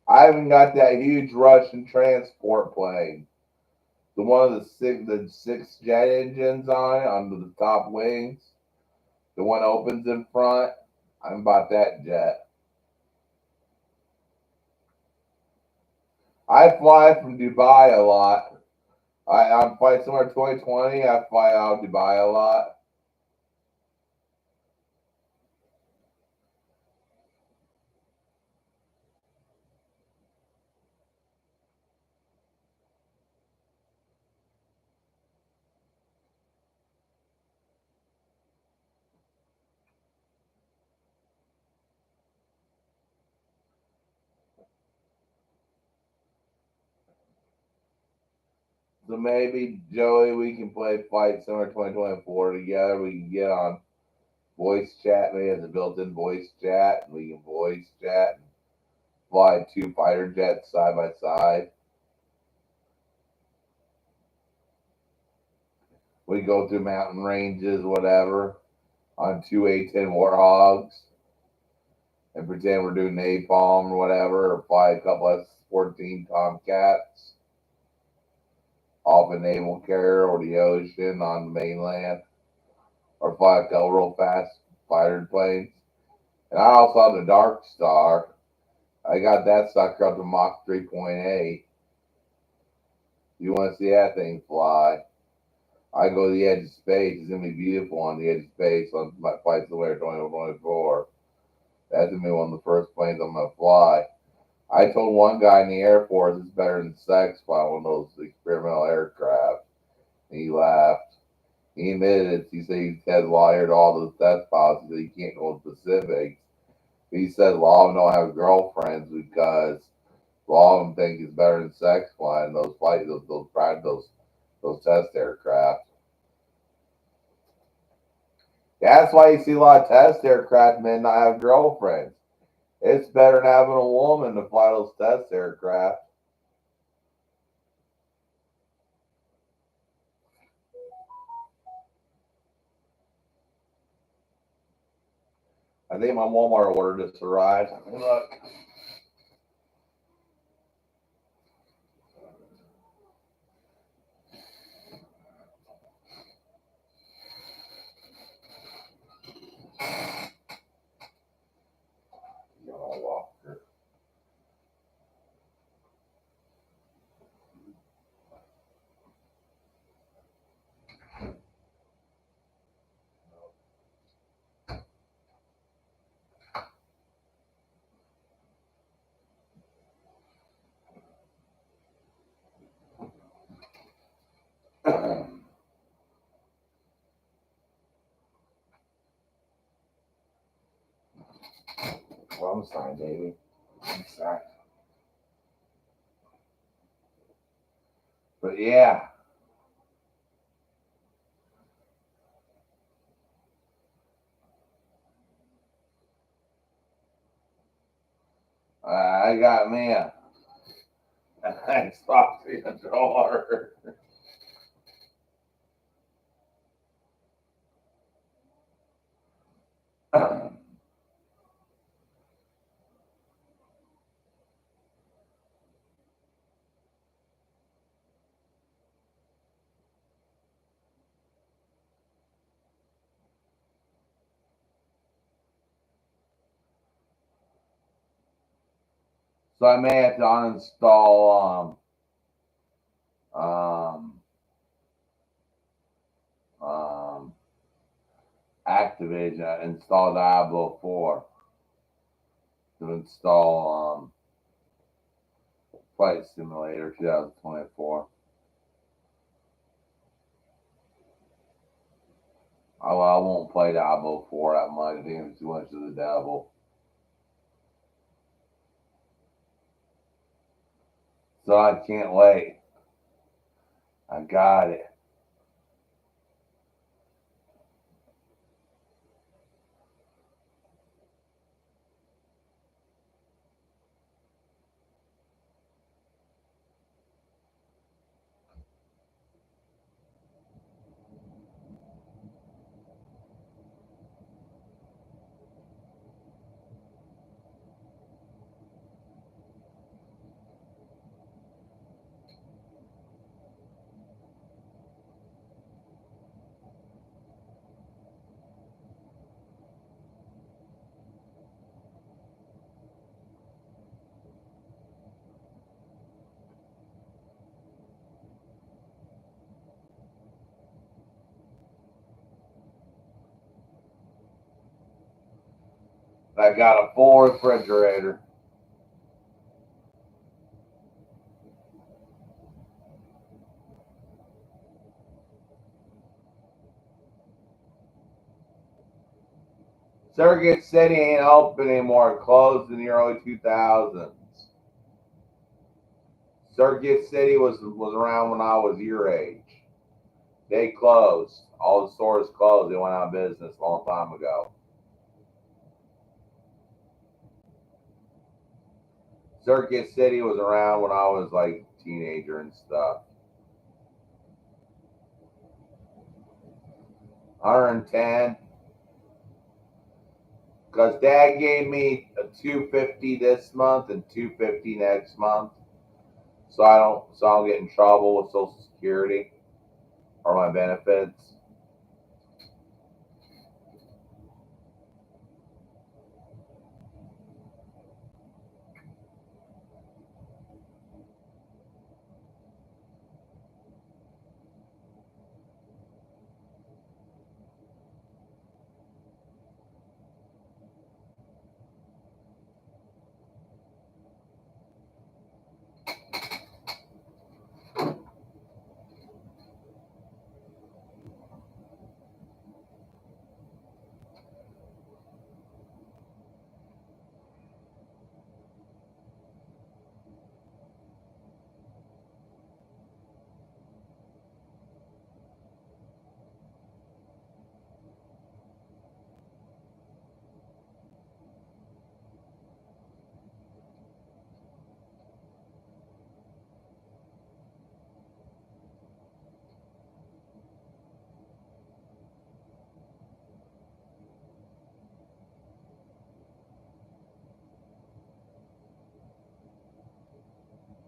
I haven't got that huge Russian transport plane. The one of the six jet engines on it, under the top wings. The one opens in front. I'm about that jet. I fly from Dubai a lot. I'm flying somewhere 2020. I fly out of Dubai a lot. So maybe Joey, we can play Flight Summer 2024 together. We can get on voice chat. Maybe has a built-in voice chat, and we can voice chat and fly two fighter jets side by side. We go through mountain ranges, whatever, on two A-10 Warthogs, and pretend we're doing napalm or whatever, or fly a couple S-14 Tomcats off a naval carrier or the ocean on the mainland, or fly a couple real fast fighter planes. And I also have the Dark Star. I got that sucker up to Mach 3.8. You want to see that thing fly? I go to the edge of space. It's gonna be beautiful on the edge of space on my flight to where 2024. That's gonna be one of the first planes I'm gonna fly. I told one guy in the Air Force it's better than sex flying one of those experimental aircraft. And he laughed. He admitted it. He said he has lied to all those test pilots. He said he can't go to specifics. He said a lot of them don't have girlfriends because a lot of them think it's better than sex flying those flights, those test aircraft. That's why you see a lot of test aircraft men not have girlfriends. It's better than having a woman to fly those test aircraft. I think my Walmart order just arrived. Look. Well, I'm sorry, baby. I'm sorry. But yeah, I got me a Xbox controller. So I may have to uninstall um, um, Activision, install Diablo 4 to install Flight Simulator 2024. I won't play Diablo 4 that much. I think it's too much of the devil. So I can't wait. I got it. I got a full refrigerator. Circuit City ain't open anymore. It closed in the early 2000s. Circuit City was around when I was your age. They closed. All the stores closed. They went out of business a long time ago. Circuit City was around when I was like a teenager and stuff. 110. Because Dad gave me a 250 this month and 250 next month, so I don't get in trouble with Social Security or my benefits.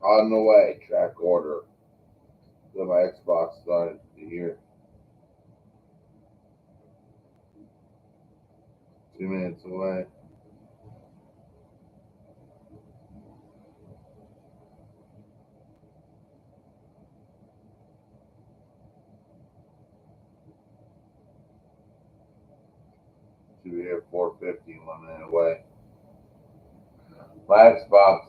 On the way, track order. Then my Xbox started to here. 2 minutes away. Should be here 450, 1 minute away. My Xbox.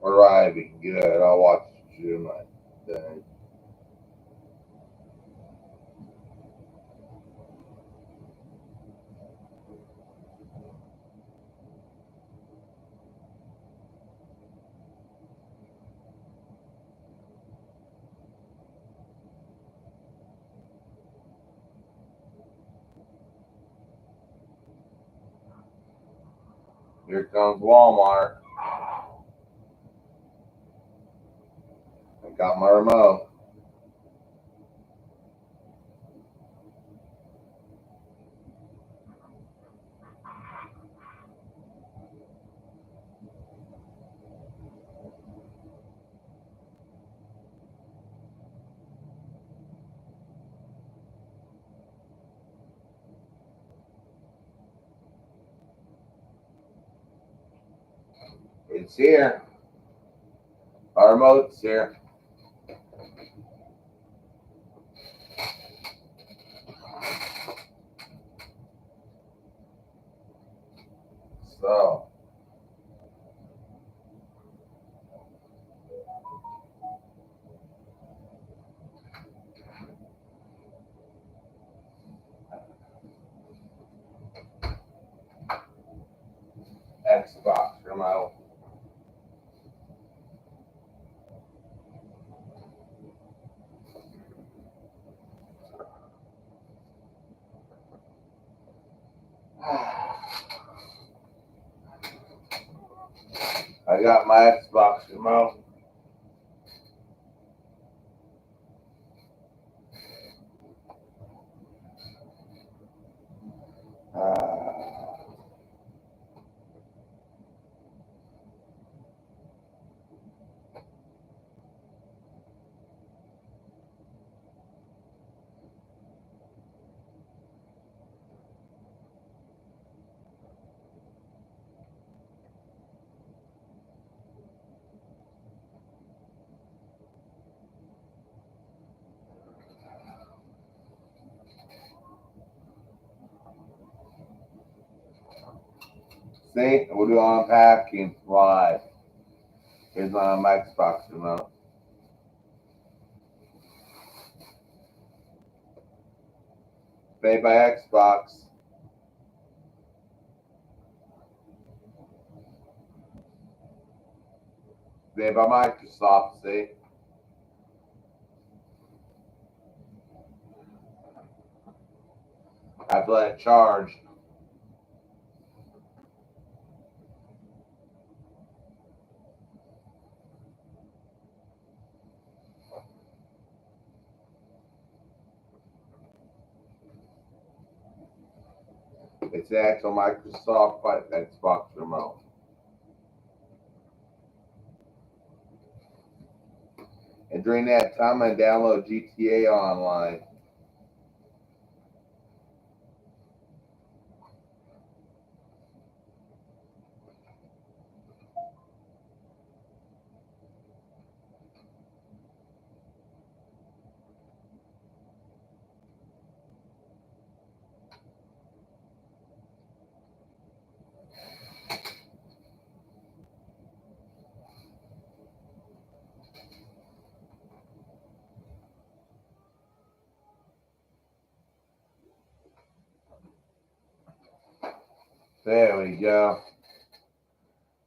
Arriving. Good. I'll watch you my thing. Here comes Walmart. I got my remote. It's here. Our remote's here. So, Xbox remote. I got my Xbox remote. See, we'll do unpacking live. Here's my Xbox remote. Made by Xbox. Made by Microsoft, see? I have to let it charge. It's the actual Microsoft Xbox remote. And during that time, I download GTA Online. There we go.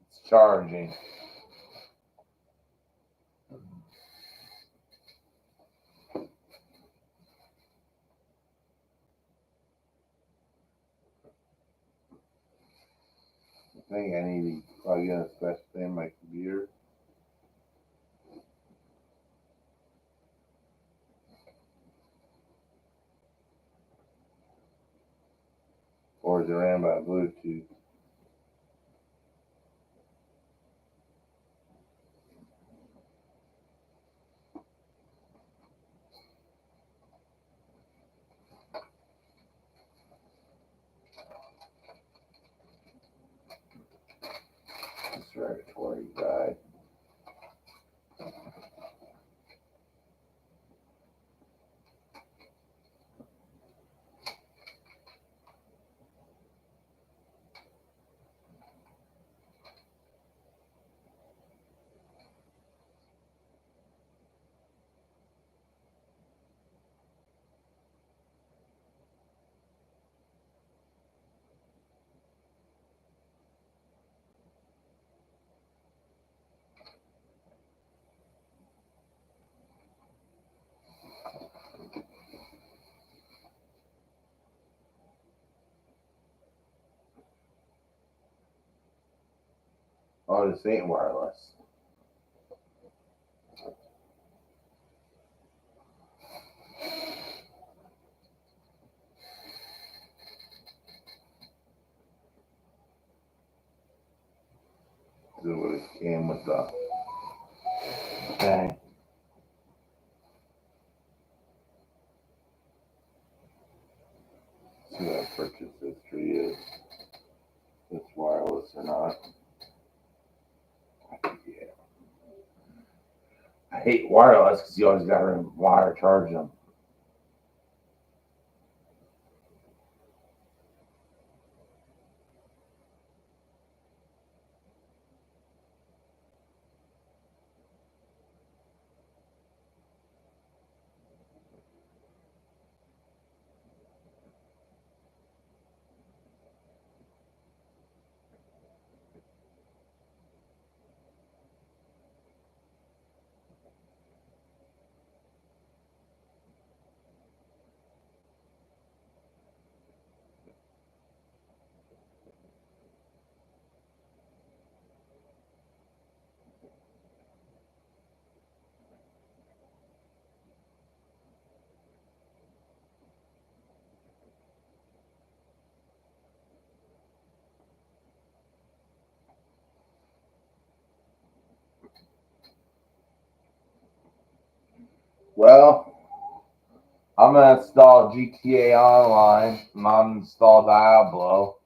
It's charging. I think I need to plug in a special thing in my computer. Or is it ran by Bluetooth? This regulatory guide. Oh, this ain't wireless. This is what it came with the thing. See what purchase history is. If it's wireless or not. Yeah. I hate wireless because you always got to wire charge them. Well, I'm gonna install GTA Online and uninstall Diablo.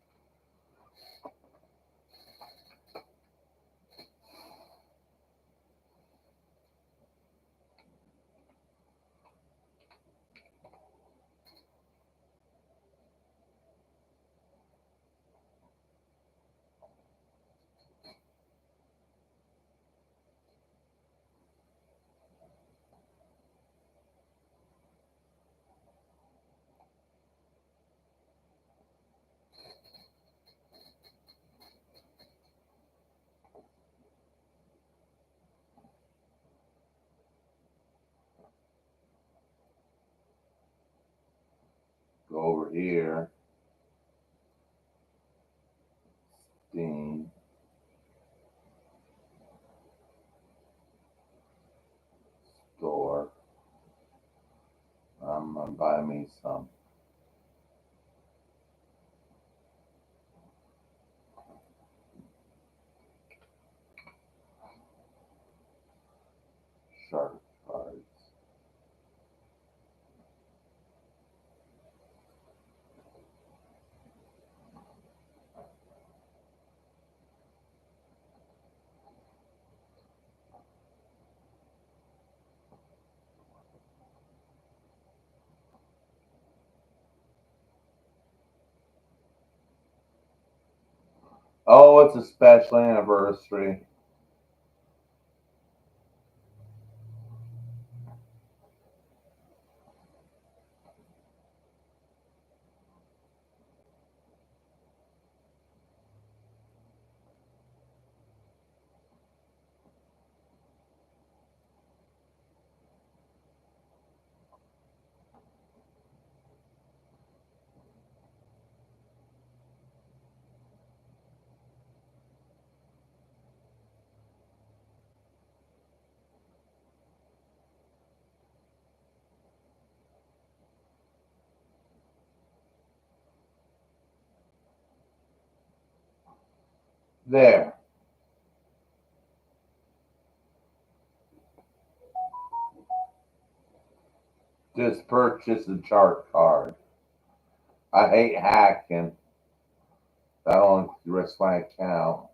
over here. Steam. Store. I'm gonna buy me some. Shark cards. Oh, it's a special anniversary. There. Just purchase a chart card. I hate hacking. I don't risk my account.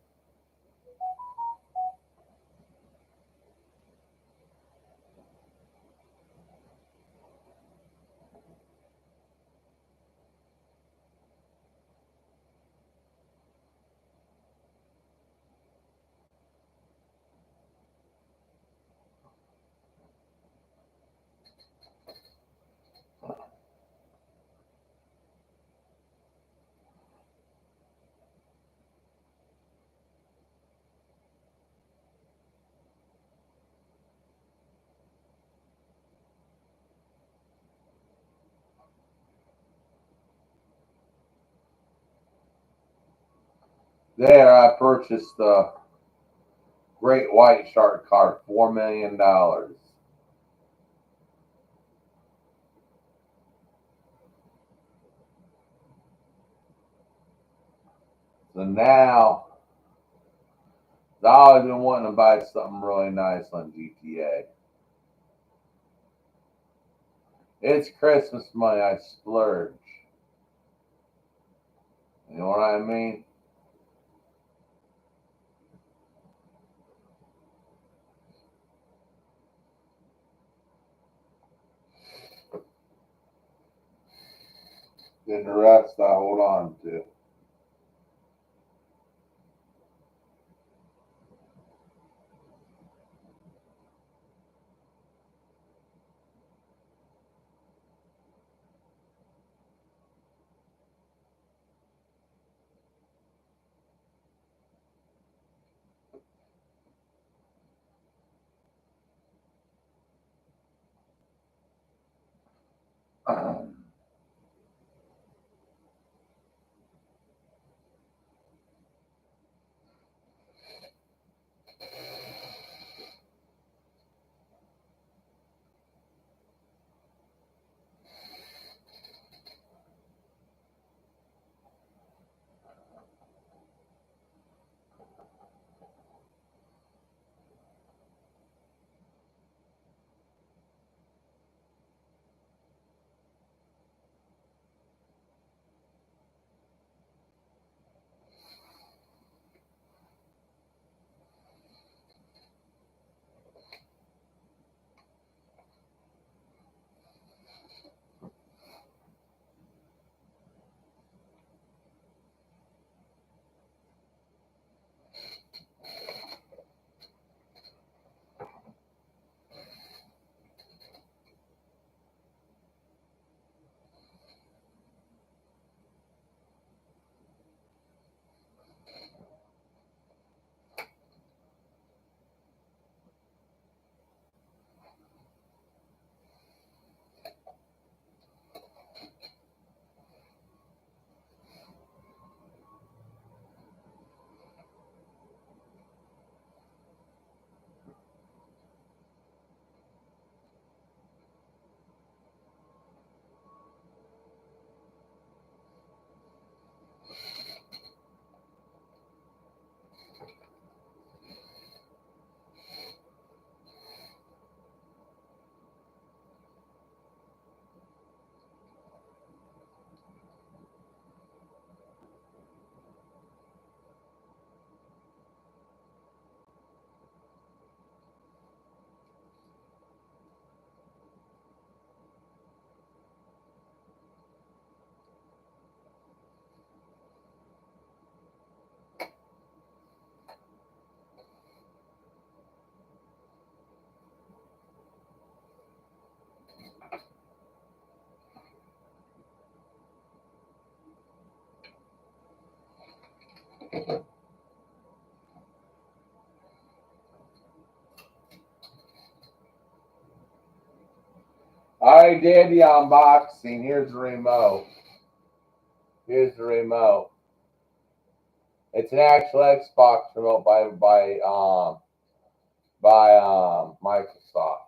There, I purchased the Great White Shark card, $4 million. So now, I've always been wanting to buy something really nice on GTA. It's Christmas money. I splurge. You know what I mean? Then the rest I hold on to. I already did the unboxing. Here's the remote. Here's the remote. It's an actual Xbox remote by Microsoft.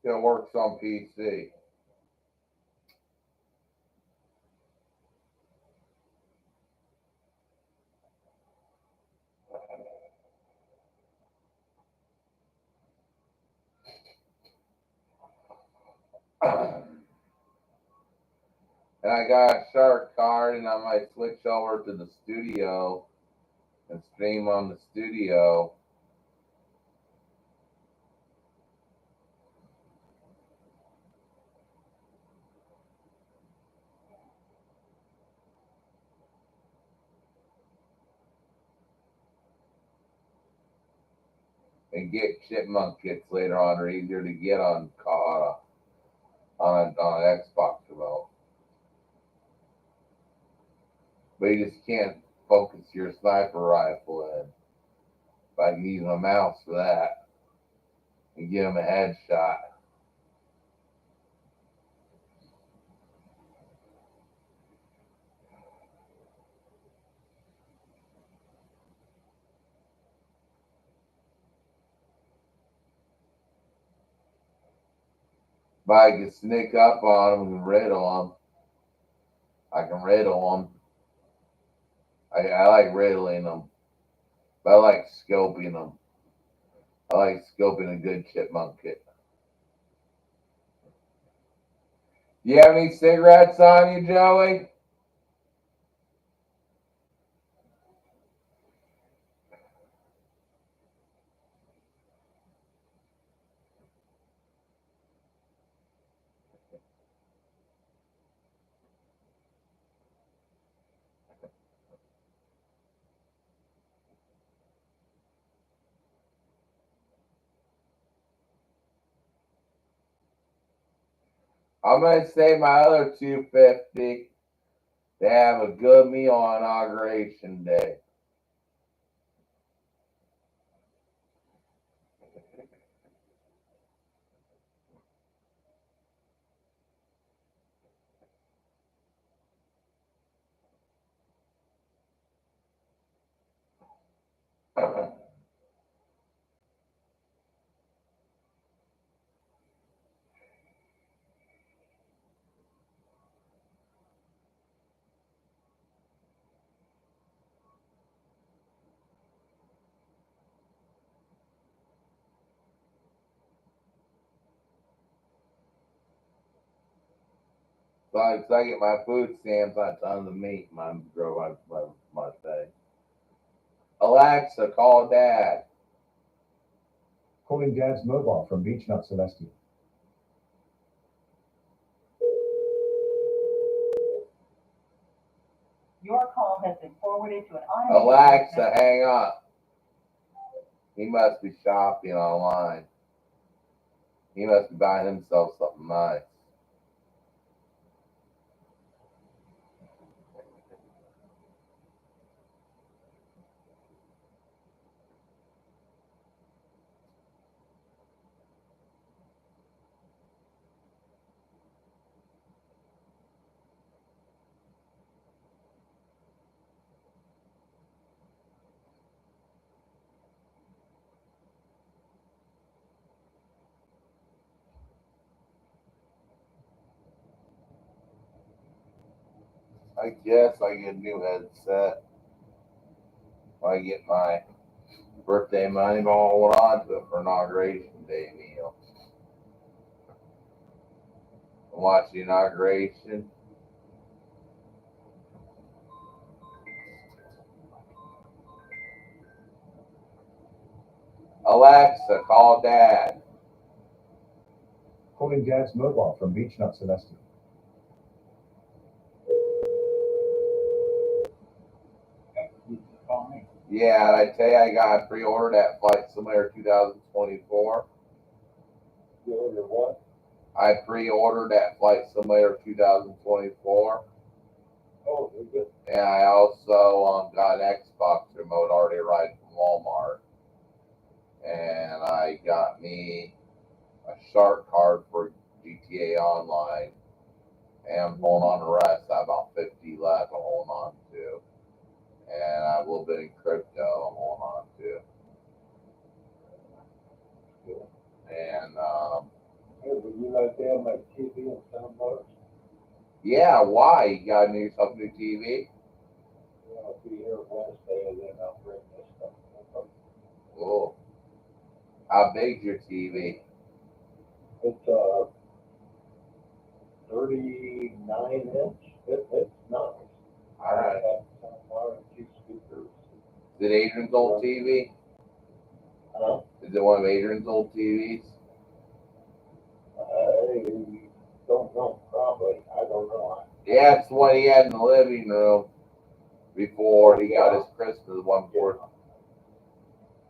It works on PC. And I got a shark card, and I might switch over to the studio and stream on the studio. And get chipmunk kits later on. Are easier to get on an Xbox remote. But you just can't focus your sniper rifle in. By using a mouse for that and give him a headshot. But I can sneak up on him and riddle him. I can riddle him. I like riddling them. But I like scoping them. I like scoping a good chipmunk kit. You have any cigarettes on you, Joey? I'm gonna save my other $250 to have a good meal on Inauguration Day. So I get my food stamps on tons of meat, my thing. Alexa, call Dad. Calling Dad's mobile from Beechnut Celestial. Your call has been forwarded to an automated. Alexa, hang up. He must be shopping online. He must be buying himself something nice. I guess I get a new headset. I get my birthday money, but I'll hold on to it for Inauguration Day meal. And watch the inauguration. Alexa, call Dad. Calling Dad's mobile from Beechnut Celestial. Yeah, and I tell you, I got pre-ordered that Flight Simulator 2024. You order what? I pre-ordered that Flight Simulator 2024. Oh, you good. And I also got an Xbox remote already right from Walmart. And I got me a shark card for GTA Online. And I'm holding on to the rest. I have about 50 left I'm holding on to. And I have a little bit in crypto I'm holding on to. And Hey, would you like to have my TV and soundbars? yeah, why? You got to need something new TV? Yeah, I'll be here Wednesday and then I'll bring this stuff. Cool. How big's your TV? It's 39 inch. It's nice. All right. I have soundbar and 2 speakers. Is it Adrian's old TV? Is it one of Adrian's old TVs? I don't know, probably. I don't know. Yeah, it's the one he had in the living room before he got his Christmas one for.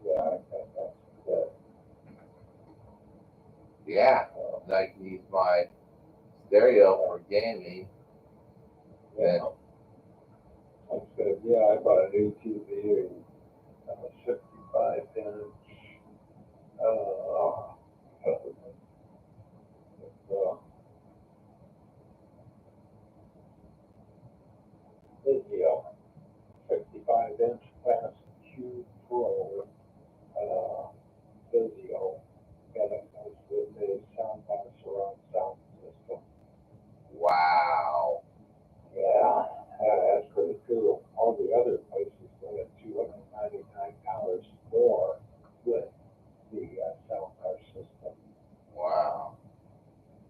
Yeah, I think that's good. Yeah, I can use my stereo for gaming. Yeah. That's good. Yeah, I bought a new TV, a 65 inch. Vizio, 65 inch Class Q Pro, Vizio, and it comes with a soundbar surround sound system. Wow. Yeah, that's pretty cool. All the other places go at $299 more with the soundbar system. Wow.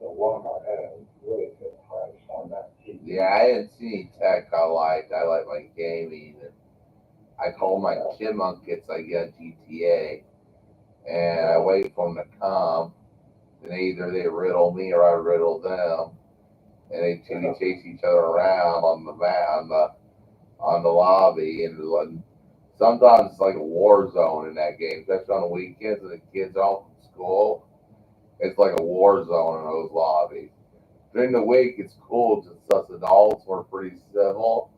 The Walmart had a really good price on that TV. Yeah, I didn't see any tech I liked. I like my gaming. And I told my chipmunk kids I get GTA. And I wait for them to come. And either they riddle me or I riddle them. And they chase each other around on the lobby, and sometimes it's like a war zone in that game, especially on the weekends when the kids are home from school. It's like a war zone in those lobbies. During the week, it's cool just us adults. We're pretty civil,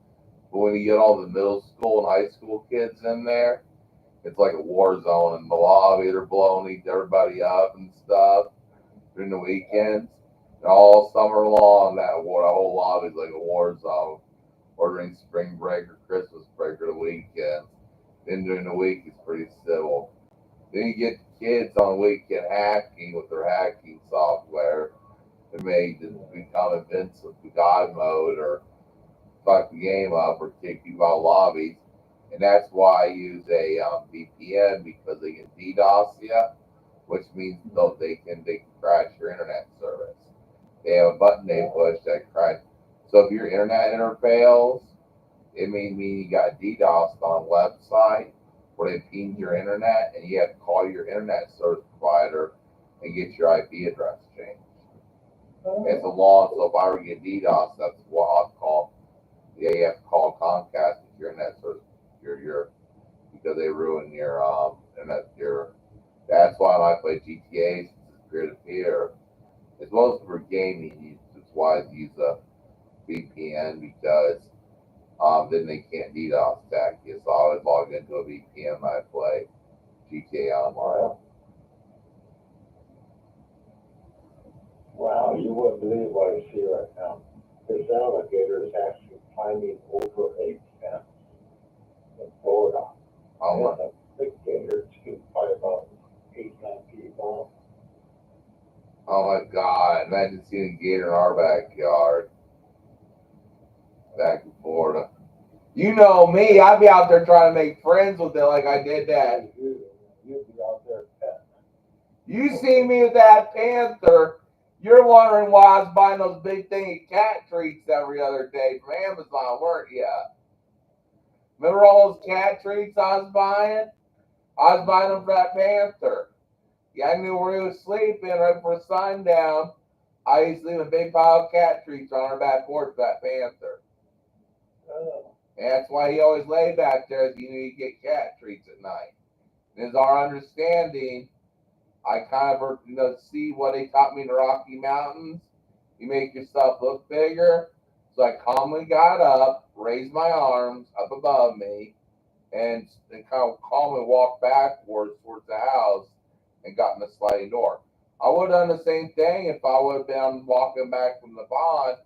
but when you get all the middle school and high school kids in there, it's like a war zone in the lobby. They're blowing everybody up and stuff during the weekends. And all summer long, the whole lobby is like a war zone. Or during spring break or Christmas break or the weekends. Then during the week, it's pretty civil. Then you get kids on weekend hacking with their hacking software. They're made to become invincible to God mode or fuck the game up or kick you out of lobbies. And that's why I use a VPN, because they can DDoS you, which means they can crash your internet service. They have a button they push that crash. So if your internet fails, it may mean you got DDoSed on a website where they pinged your internet, and you have to call your internet service provider and get your IP address changed. It's a law, so if I were to get DDoSed, that's what I'll call. Yeah, you have to call Comcast with your internet service, because they ruin your internet. That's why when I play GTA, it's peer-to-peer. It's mostly for gaming. It's wise to use a VPN because then they can't DDoS attack you. So I always log into a VPN when I play GTA Online. Wow, you wouldn't believe what I see right now. This alligator is actually climbing over a fence in Florida. Oh my, It's a big gator, too, probably about 8-9 feet long. oh my God. Imagine seeing a gator in our backyard. Back in Florida. You know me, I'd be out there trying to make friends with it like I did that. You'd be out there petting. You see me with that panther, you're wondering why I was buying those big thing of cat treats every other day from Amazon, weren't you? Remember all those cat treats I was buying? I was buying them for that panther. Yeah, I knew where he was sleeping right before sundown. I used to leave a big pile of cat treats on our back porch for that panther. And that's why he always lay back there. He knew he'd get cat treats at night. And it's our understanding. I kind of see what they taught me in the Rocky Mountains. You make yourself look bigger. So I calmly got up, raised my arms up above me, and kind of calmly walked backwards towards the house and got in the sliding door. I would have done the same thing if I would have been walking back from the pond.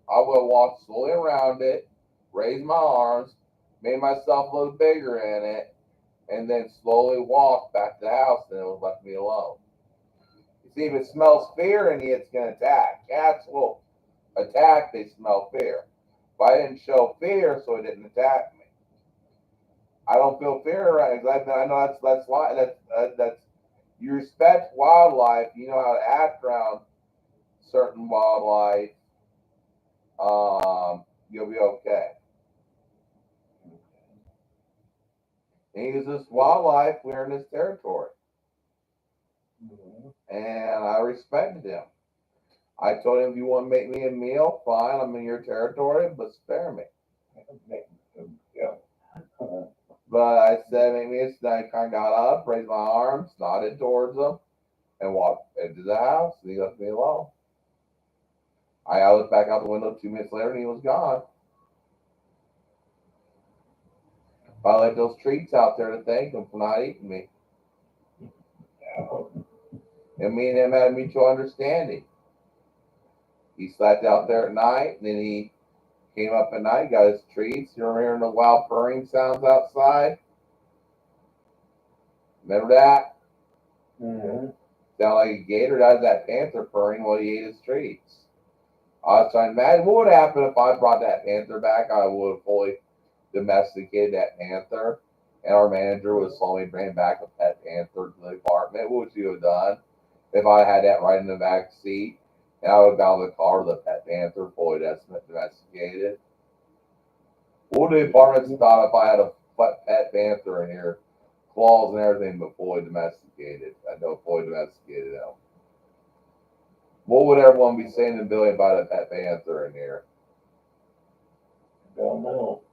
I would have walked slowly around it, raised my arms, made myself look bigger in it, and then slowly walked back to the house, and it would have left me alone. You see, if it smells fear in you, it's going to attack. Cats will attack, they smell fear. But I didn't show fear, so it didn't attack me. I don't feel fear right. I know that's why that's you respect wildlife. You know how to act around certain wildlife. You'll be okay. And he's this wildlife. We're in his territory, and I respected him. I told him, if you want to make me a meal, fine. I'm in your territory, but spare me. Yeah. But I said, make me a snack. I kind of got up, raised my arms, nodded towards him, and walked into the house. And he left me alone. I looked back out the window 2 minutes later, and he was gone. I left those treats out there to thank him for not eating me. And me and him had a mutual understanding. He slept out there at night, and then he came up at night, got his treats. You're hearing the wild purring sounds outside. Remember that? Mm-hmm. Sound like a gator. That was that panther purring while he ate his treats. I was trying to imagine what would happen if I brought that panther back. I would have fully domesticated that panther, and our manager would slowly bring back a pet panther to the apartment. What would you have done if I had that right in the back seat? And I would got out of the car with a pet panther fully domesticated. What would the apartments thought if I had a pet panther in here, claws and everything, but fully domesticated? I know fully domesticated now. What would everyone be saying in Billy about a pet panther in here? Don't know.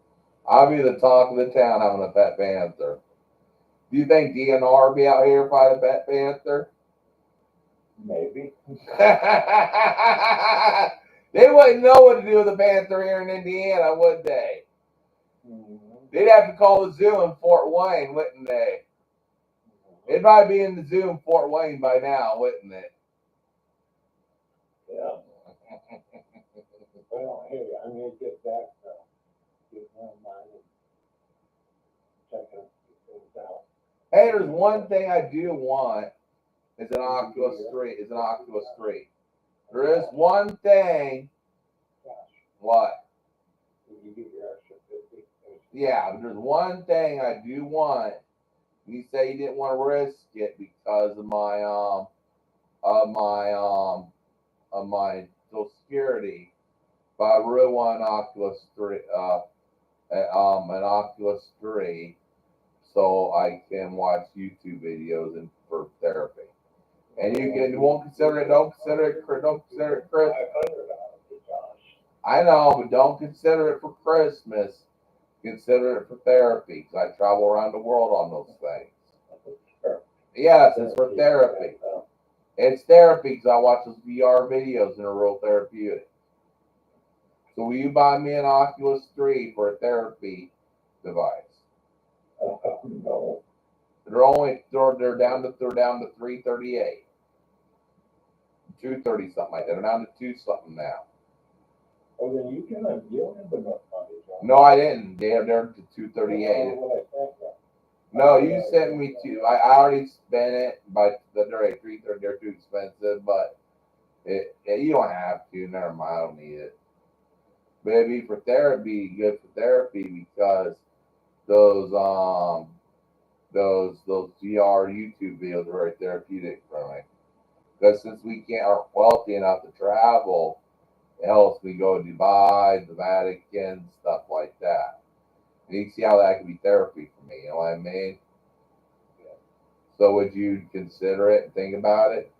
I'll be the talk of the town having a pet panther. Do you think DNR would be out here if I had a pet panther? Maybe. They wouldn't know what to do with a panther here in Indiana, would they? Mm-hmm. They'd have to call the zoo in Fort Wayne, wouldn't they? It'd probably be in the zoo in Fort Wayne by now, wouldn't it? Yeah. Well, hey, I'm gonna get back get my mind and check things out. Hey, there's one thing I do want. Is an Oculus 3. Is an Oculus 3. There is one thing. Gosh, What? did you get your extra 50? Yeah, but there's one thing I do want. You say you didn't want to risk it because of my Social Security, but I really want an Oculus 3, an Oculus 3, so I can watch YouTube videos and for therapy. And you won't consider it. Don't consider it. Don't consider it Christmas. $500, Josh. I know, but don't consider it for Christmas. Consider it for therapy. Because I travel around the world on those things. Yes, it's for therapy. It's therapy because I watch those VR videos and they're real therapeutic. So will you buy me an Oculus 3 for a therapy device? No. They're down to $338. 230 something like that. They're down to 2 something now. Oh, then you don't have enough money, Josh. No, I didn't. They're to 238. No, you sent me to. I already spent it, but they're at 330. They're too expensive, but you don't have to. Never mind. I don't need it. But it'd be for therapy, good for therapy because those VR YouTube videos are very therapeutic for me. Because since we aren't wealthy enough to travel, it helps me go to Dubai, the Vatican, stuff like that. And you see how that can be therapy for me. You know what I mean? So would you consider it and think about it?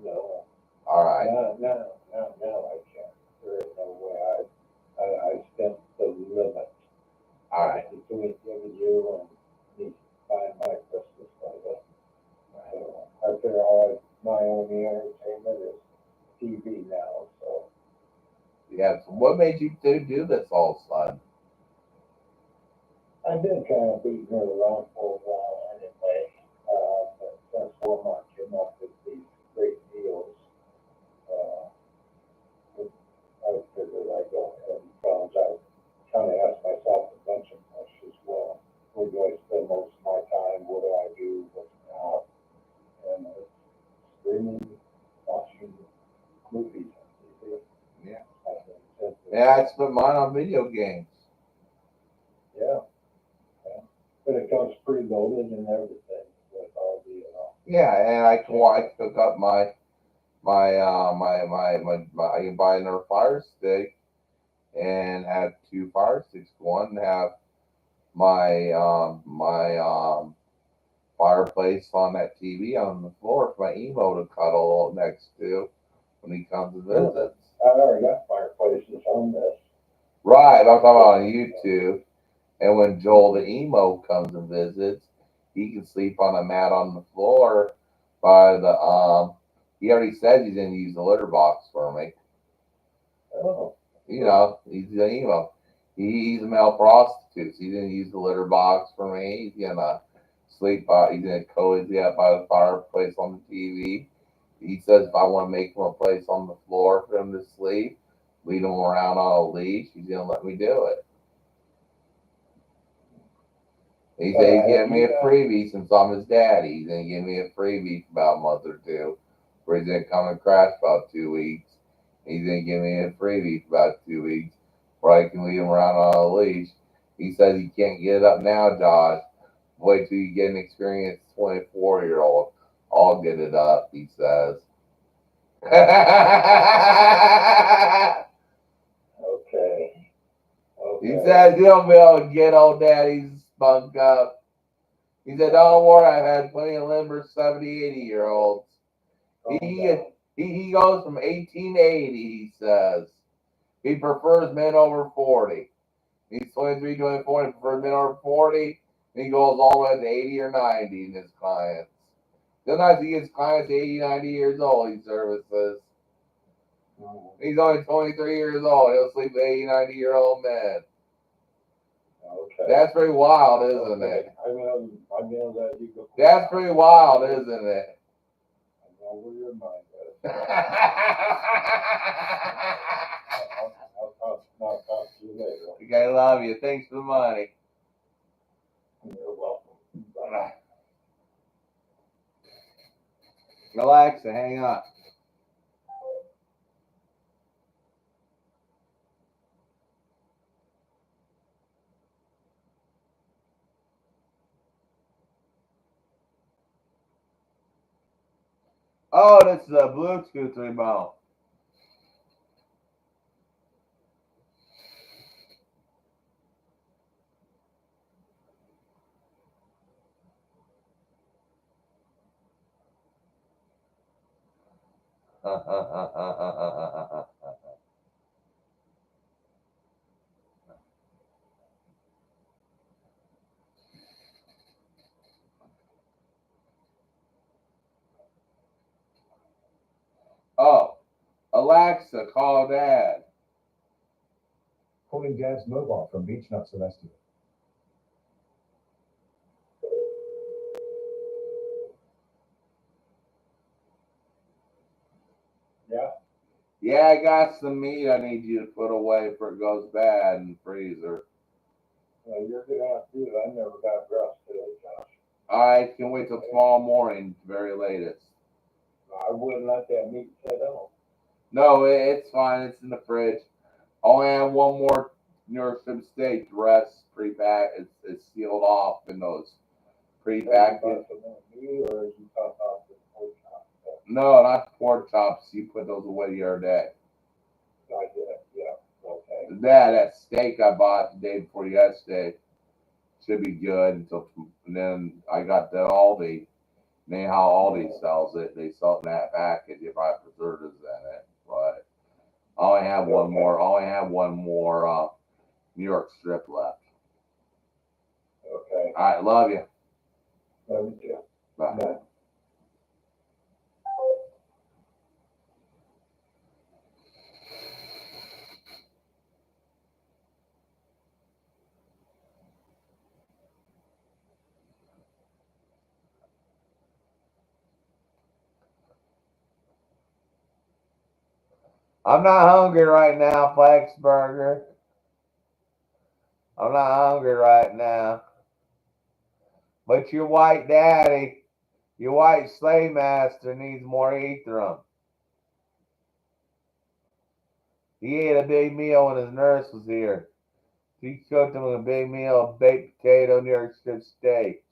No. All right. No, I can't. There is no way. I spent the limit. All right. Between you and me buying my Christmas present. I figure all my only entertainment is TV now, so. Yeah. So what made you do this all of a sudden? I've been kind of beating her around for a while anyway, but since Walmart came up with these great deals, uh, I figured I'd go ahead and browse out. Kind of asked myself a bunch of questions. Well, where do I spend most of my time? What do I do? What's not? And streaming, watching movies on TV. Yeah. I've been simply- Yeah, I spent mine on video games. Yeah. But it comes preloaded and everything with all the, Yeah, and I took up my I can buy another Fire Stick and have two Fire Sticks. One have my fireplace on that TV on the floor for my emo to cuddle next to when he comes and visits. I already got fireplaces on this. Right, I'm talking about on YouTube. And when Joel the emo comes and visits, he can sleep on a mat on the floor by the. He already said he's gonna use the litter box for me. Oh, You know, he's an emo. He's a male prostitute. So he's gonna use the litter box for me. He's gonna sleep by. He's gonna cozy up by the fireplace on the TV. He says if I want to make him a place on the floor for him to sleep, lead him around on a leash, he's gonna let me do it. He said he's giving me a freebie since I'm his daddy. He's gonna give me a freebie for about a month or two, where he's gonna come and crash about 2 weeks. He's gonna give me a freebie for about 2 weeks, where I can lead him around on a leash. He says he can't get it up now, Josh. Wait till you get an experienced 24-year-old. I'll get it up, he says. okay. He says he'll be able to get old daddy's spunk up. He said, don't worry, I've had plenty of limber 70, 80-year-olds. He goes from 18 to 80, he says. He prefers men over 40. He's 23, 24, he prefers men over 40. And he goes all the way to 80 or 90 in his clients. Sometimes he gets clients 80, 90 years old, he services. He's only 23 years old. He'll sleep with 80, 90-year-old men. Okay. That's pretty wild, isn't it? I know that you go. That's pretty wild, isn't it? I know where your mind is. I'll talk to you later. Okay, love you. Thanks for the money. You're welcome. Bye. Alexa, hang up. Oh, this is a Bluetooth remote. Oh, Alexa, call Dad. Calling Dad's mobile from Beechnut Celestial. Yeah. Yeah, I got some meat I need you to put away before it goes bad in the freezer. Well, you're gonna have to do it. I never got dressed today, Josh. I can wait till tomorrow morning, very latest. I wouldn't let that meat sit out. No, it's fine. It's in the fridge. Only have one more New York strip steak. The rest pre-packed. It's sealed off in those pre-packed. Are you talking about me or are you talking about the pork chop? No, not the pork chops. You put those away the other day. I did, yeah, okay. That steak I bought the day before yesterday should be good until. And then I got that Aldi. And how Aldi sells it, they sell it in that package. If I have preservatives in it, but I only have one more. I only have one more New York strip left. Okay. All right, love you. Love you too. Bye. Bye. I'm not hungry right now, Flexburger. I'm not hungry right now. But your white daddy, your white slave master needs more Ethereum. He ate a big meal when his nurse was here. She cooked him a big meal of baked potato, New York strip steak.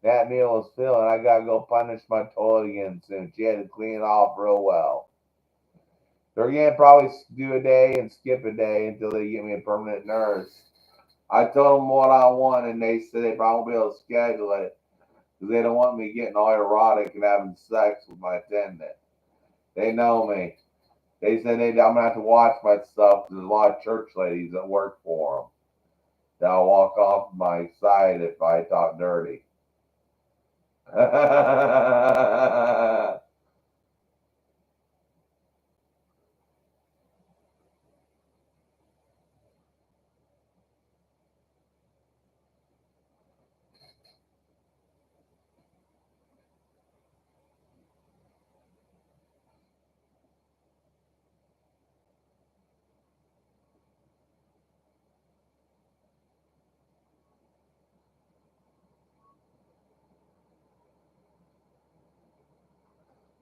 That meal was filling. I gotta go punish my toilet again soon. She had to clean it off real well. They're gonna probably do a day and skip a day until they get me a permanent nurse. I told them what I want, and they said they probably won't be able to schedule it because they don't want me getting all erotic and having sex with my attendant. They know me. They said I'm gonna have to watch myself because there's a lot of church ladies that work for them. They'll walk off my side if I talk dirty.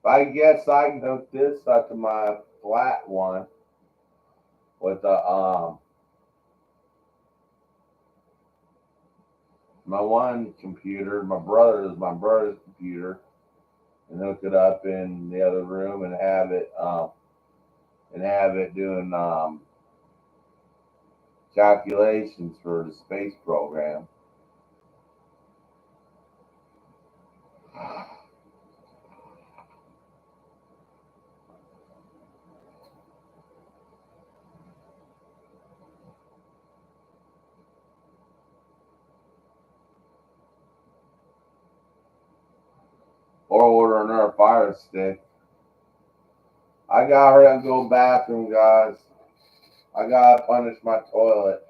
I guess I can hook this up to my flat one with my one computer. My brother's computer, and hook it up in the other room and have it doing calculations for the space program. Or order another Fire Stick. I gotta hurry up and go to the bathroom, guys. I gotta punish my toilet.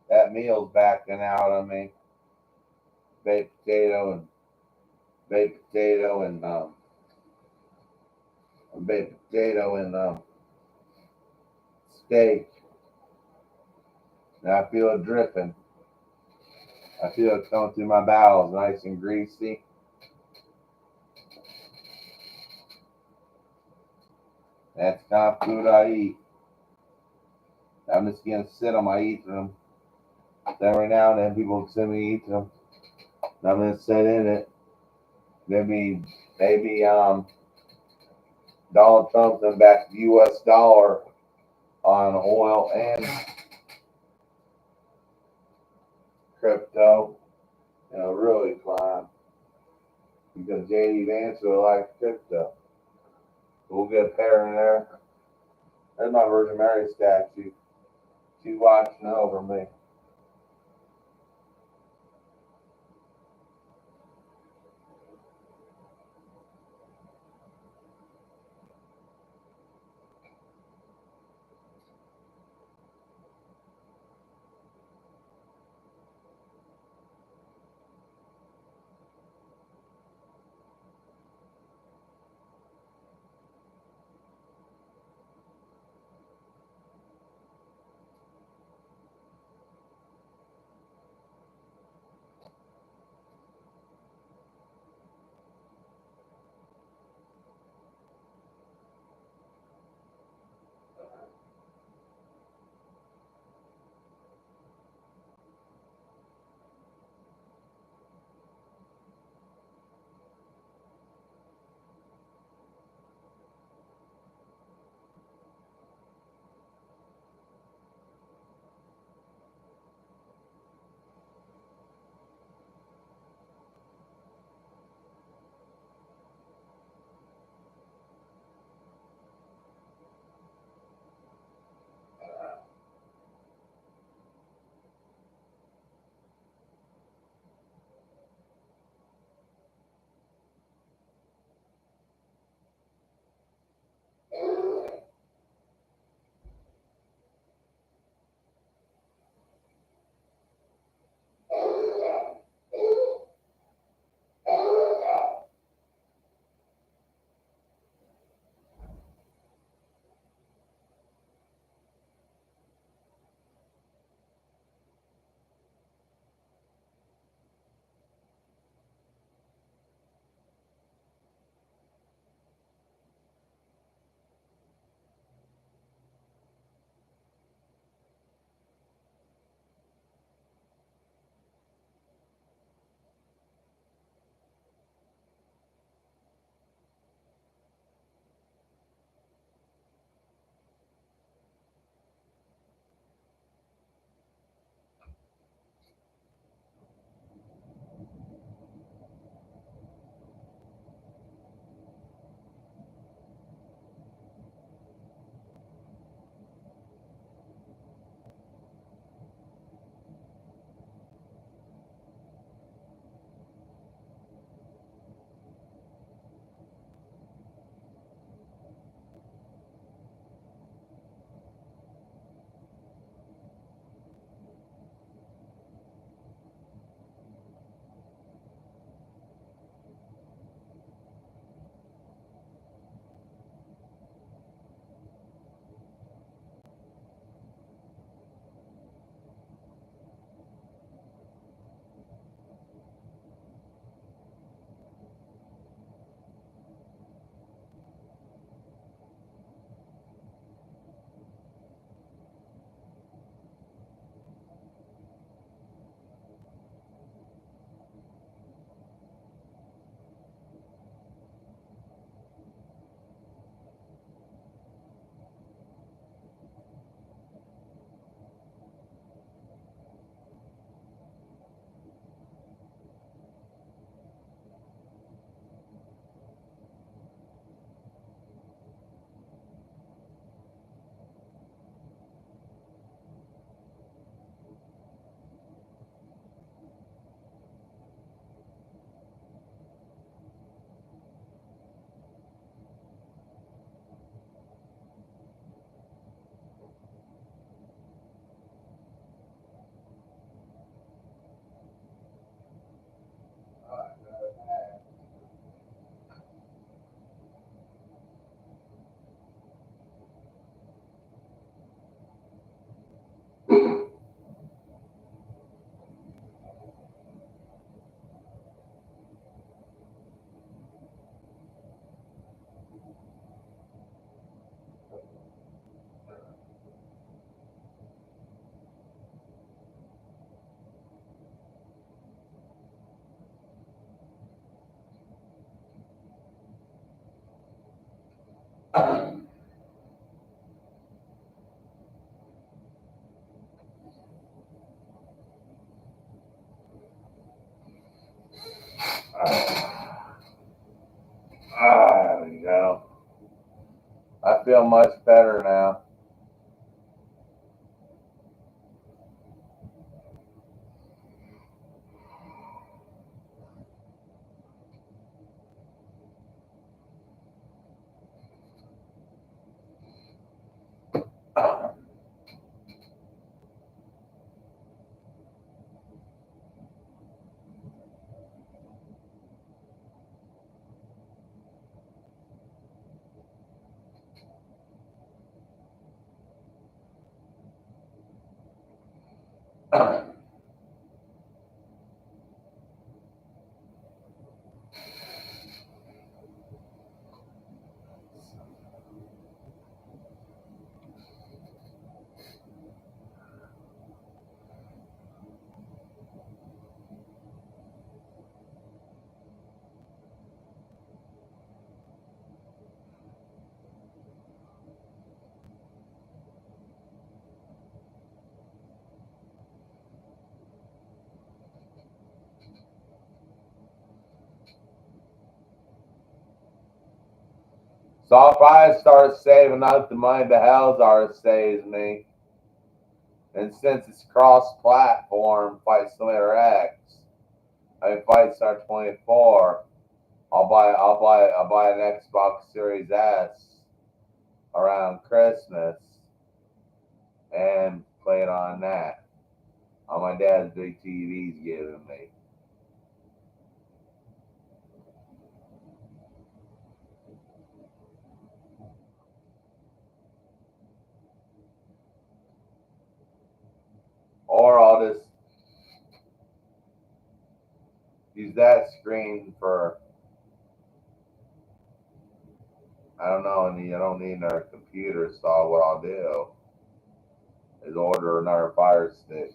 That meal's backing out on me. Baked potato and baked potato and baked potato and steak. And I feel it dripping. I feel it coming through my bowels, nice and greasy. That's the kind of food I eat. I'm just gonna sit on my Ethereum. Every now and then people send me Ethereum. I'm gonna sit in it. Maybe Donald Trump's gonna back the US dollar on oil and crypto. Really climb. Because JD Vance will like crypto. We'll get a pair in there. There's my Virgin Mary statue. She's watching over me. There we go. I feel much better now. So I'll probably start saving up the money the Hellsar saves me. And since it's cross-platform, Fight Simulator X, I mean Fight Star 24, I'll buy an Xbox Series S around Christmas and play it on that. On my dad's big TV's giving me. Or I'll just use that screen for, I don't know, I don't need another computer, so what I'll do is order another Fire Stick.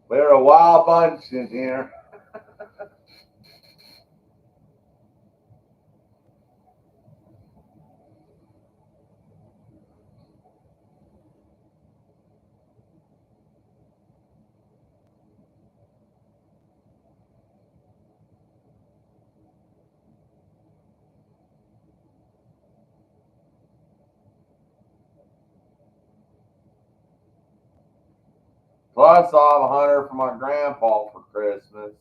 We're a wild bunch in here. Plus, I'll have 100 for my grandpa for Christmas.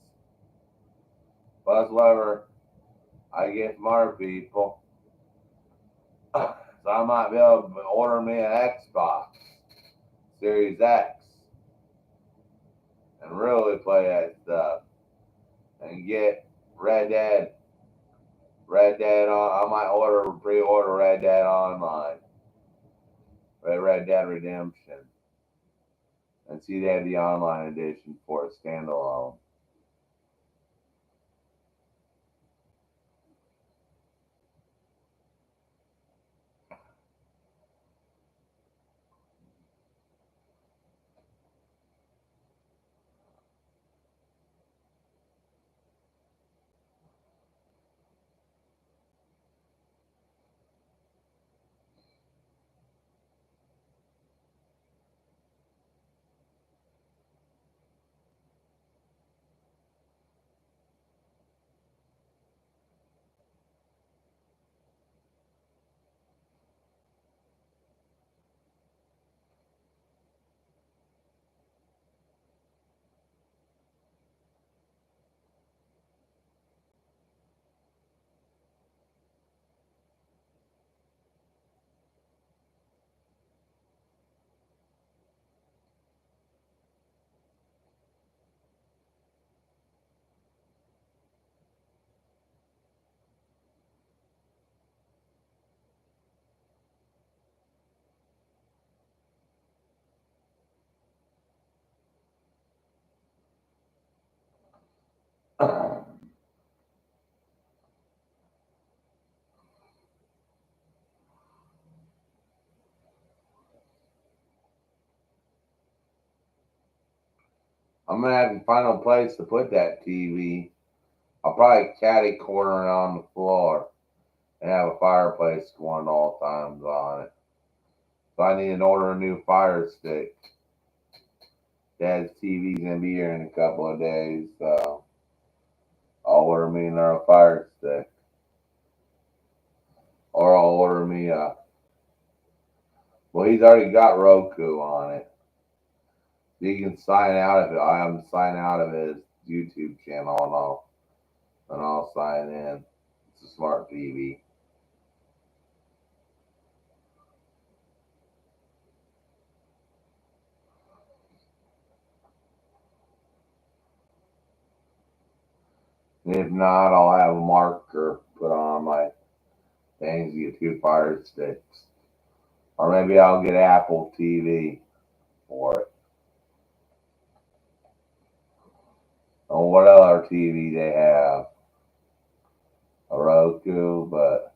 Plus, whatever I get from other people. So I might be able to order me an Xbox Series X and really play that stuff and get Red Dead on. I might pre-order Red Dead Online, Red Dead Redemption, and see they have the online edition for a standalone. I'm gonna have to find a place to put that TV. I'll probably catty corner it on the floor and have a fireplace going all times on it. So I need to order a new fire stick. Dad's TV's gonna be here in a couple of days, so I'll order me another fire stick. Or I'll order me a. Well, he's already got Roku on it. You can sign out of it. I have to sign out of his YouTube channel and I'll sign in. It's a smart TV. And if not, I'll have a marker put on my things to get 2 fire sticks. Or maybe I'll get Apple TV for it. Or what other TV they have? A Roku, but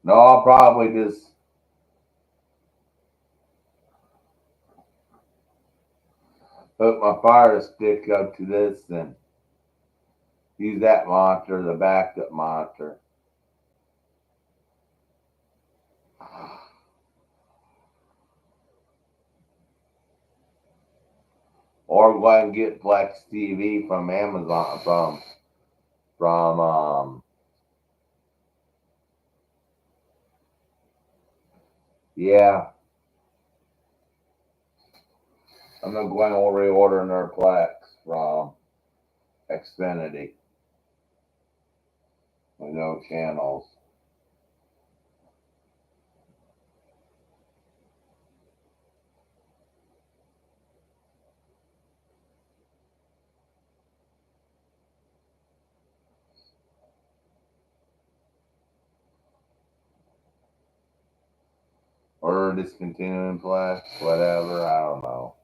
no, I'll probably just hook my fire stick up to this and use that monitor, the backup monitor. Or go ahead and get Flex TV from Amazon from yeah. I'm gonna go ahead and reorder another Plex from Xfinity with no channels. Or discontinuing Plex, whatever, I don't know.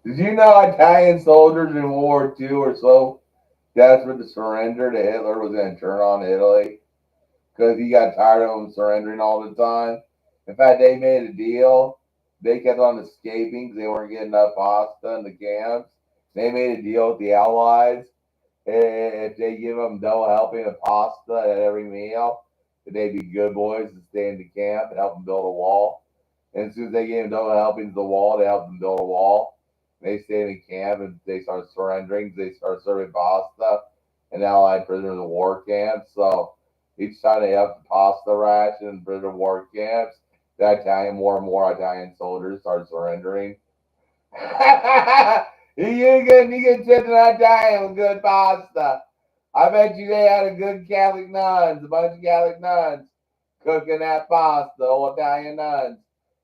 Did you know Italian soldiers in World War II were so desperate to surrender that Hitler was going to turn on Italy because he got tired of them surrendering all the time? In fact, they made a deal. They kept on escaping because they weren't getting enough pasta in the camps. They made a deal with the Allies. If they give them double helping of pasta at every meal, that they'd be good boys and stay in the camp and help them build a wall. And as soon as they gave them double helpings of the wall, they helped them build a wall. They stayed in camp and they started surrendering. They started serving pasta in Allied prisoners of war camps. So each time they upped the pasta ration in prisoner of war camps, the Italian more and more Italian soldiers started surrendering. You get chipped in Italian with good pasta. I bet you they had a good Catholic nuns, a bunch of Catholic nuns cooking that pasta, old Italian nuns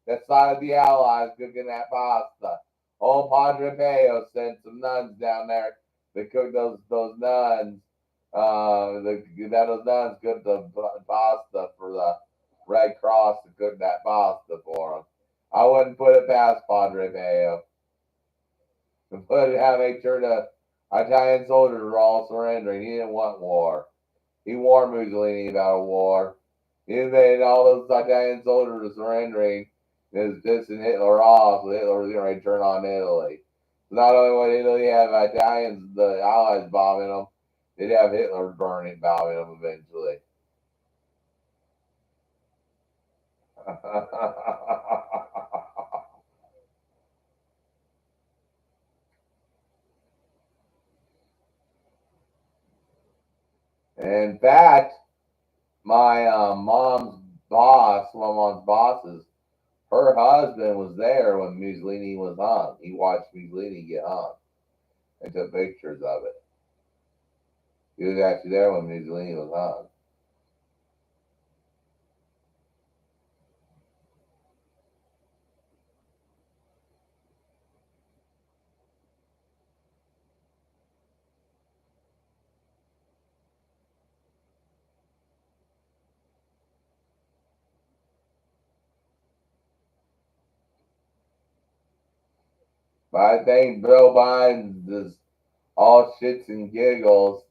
that sided the Allies cooking that pasta. Old Padre Pio sent some nuns down there to cook those nuns. Those nuns cooked the pasta for the Red Cross to cook that pasta for them. I wouldn't put it past Padre Pio. But make sure the Italian soldiers were all surrendering. He didn't want war. He warned Mussolini about a war. He made all those Italian soldiers surrendering. It was pissing Hitler off, so Hitler was going to turn on Italy. So not only would Italy have Italians, the Allies bombing them, they'd have Hitler bombing them eventually. In fact, my mom's bosses, her husband was there when Mussolini was hung. He watched Mussolini get hung and took pictures of it. He was actually there when Mussolini was hung. But I think Bill Biden is all shits and giggles.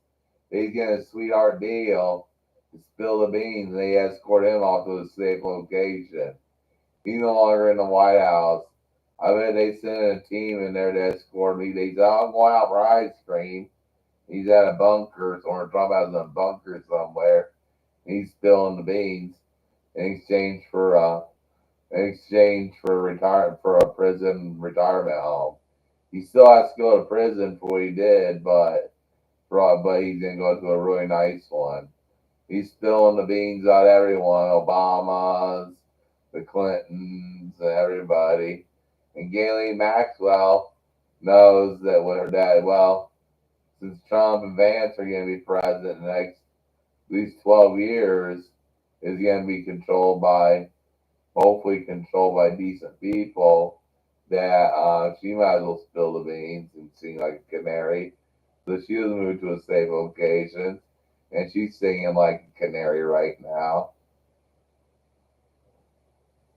He's getting a sweetheart deal to spill the beans, and they escort him off to a safe location. He's no longer in the White House. I bet they sent a team in there to escort me. They said, I'm going out for ice cream. He's at a bunker, or Trump has a bunker somewhere. He's spilling the beans in exchange for a prison retirement home. He still has to go to prison for what he did, but he's gonna go to a really nice one. He's spilling the beans on everyone, Obama's, the Clintons, and everybody. And Ghislaine Maxwell knows that with her dad, well, since Trump and Vance are going to be president the next at least 12 years, is going to be controlled by hopefully controlled by decent people, that she might as well spill the beans and sing like a canary. So she was moved to a safe location, and she's singing like a canary right now.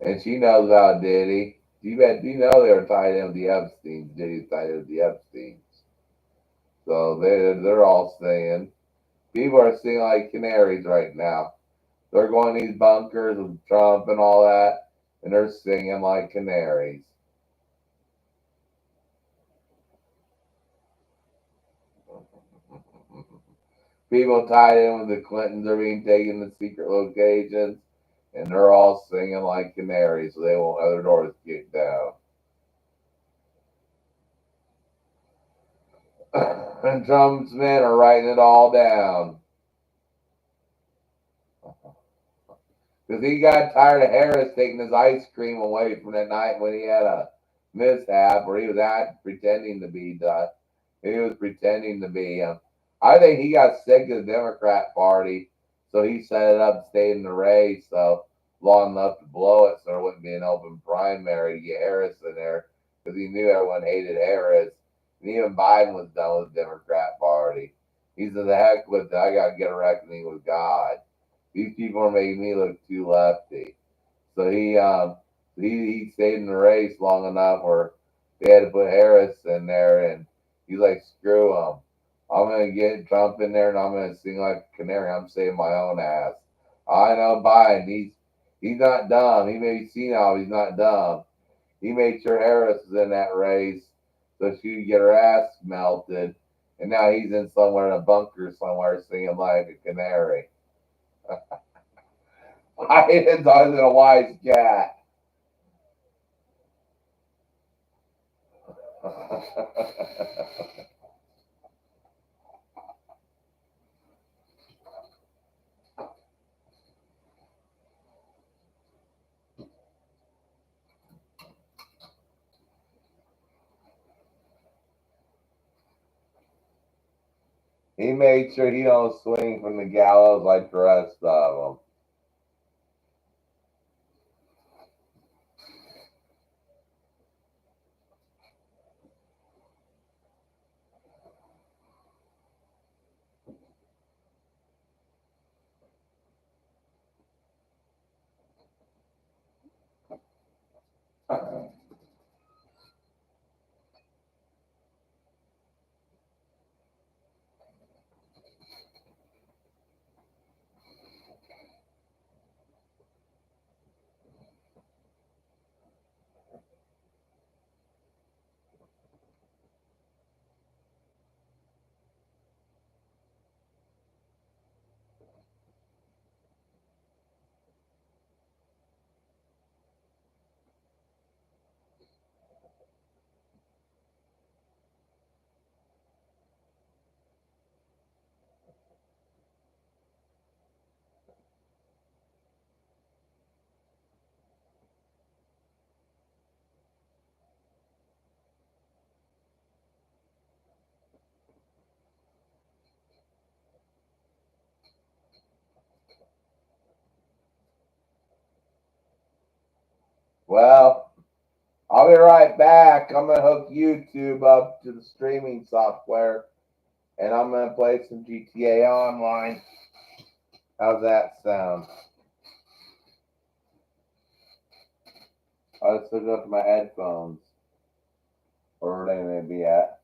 And she knows about Diddy. You know they were tied in with the Epsteins. Diddy's tied in with the Epsteins. So they're all singing. People are singing like canaries right now. They're going to these bunkers with Trump and all that, and they're singing like canaries. People tied in with the Clintons are being taken to secret locations, and they're all singing like canaries, so they won't have their doors kicked down. And Trump's men are writing it all down. Because he got tired of Harris taking his ice cream away from that night when he had a mishap where he was pretending to be done. He was pretending to be. I think he got sick of the Democrat Party, so he set it up to stay in the race so long enough to blow it so there wouldn't be an open primary to get Harris in there because he knew everyone hated Harris. And even Biden was done with the Democrat Party. He said, the heck with it, I got to get a reckoning with God. These people are making me look too lefty. So he stayed in the race long enough where they had to put Harris in there, and he's like, screw him. I'm gonna get Trump in there, and I'm gonna sing like a canary. I'm saving my own ass. I know Biden. He's not dumb. He may be senile. He's not dumb. He made sure Harris was in that race so she could get her ass melted, and now he's in somewhere in a bunker somewhere singing like a canary. Biden's a wise cat. He made sure he don't swing from the gallows like the rest of them. Well, I'll be right back. I'm gonna hook YouTube up to the streaming software, and I'm gonna play some GTA Online. How's that sound? I'll just hook up to my headphones, or where they may be at.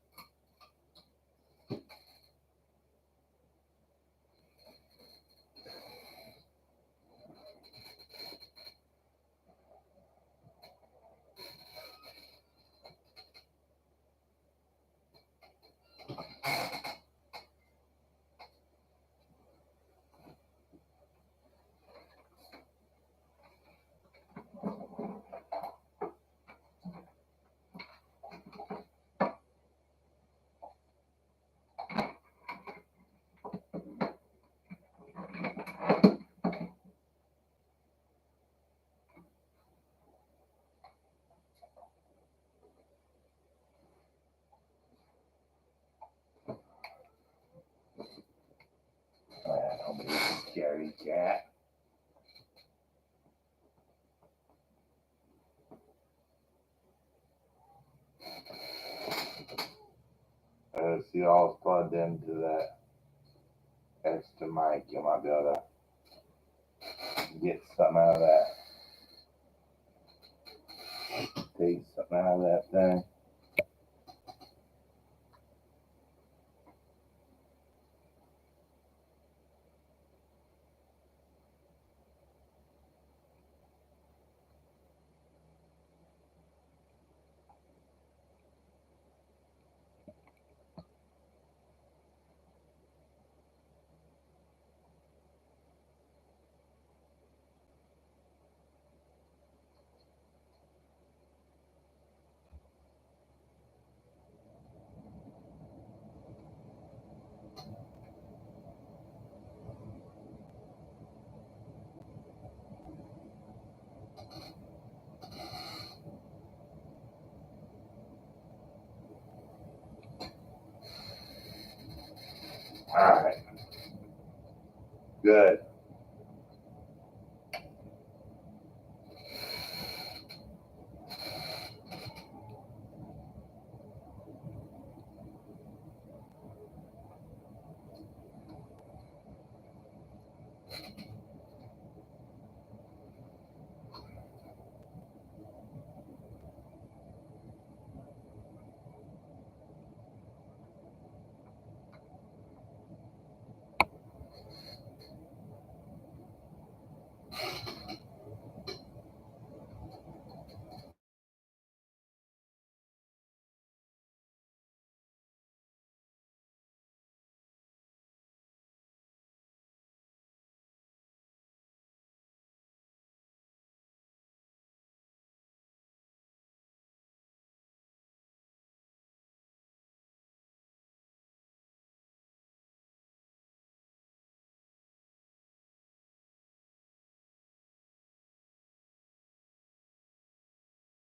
I'll be a scary cat. see all is plugged into that extra mic. You might be able to get something out of that. Take something out of that thing. All right. Good.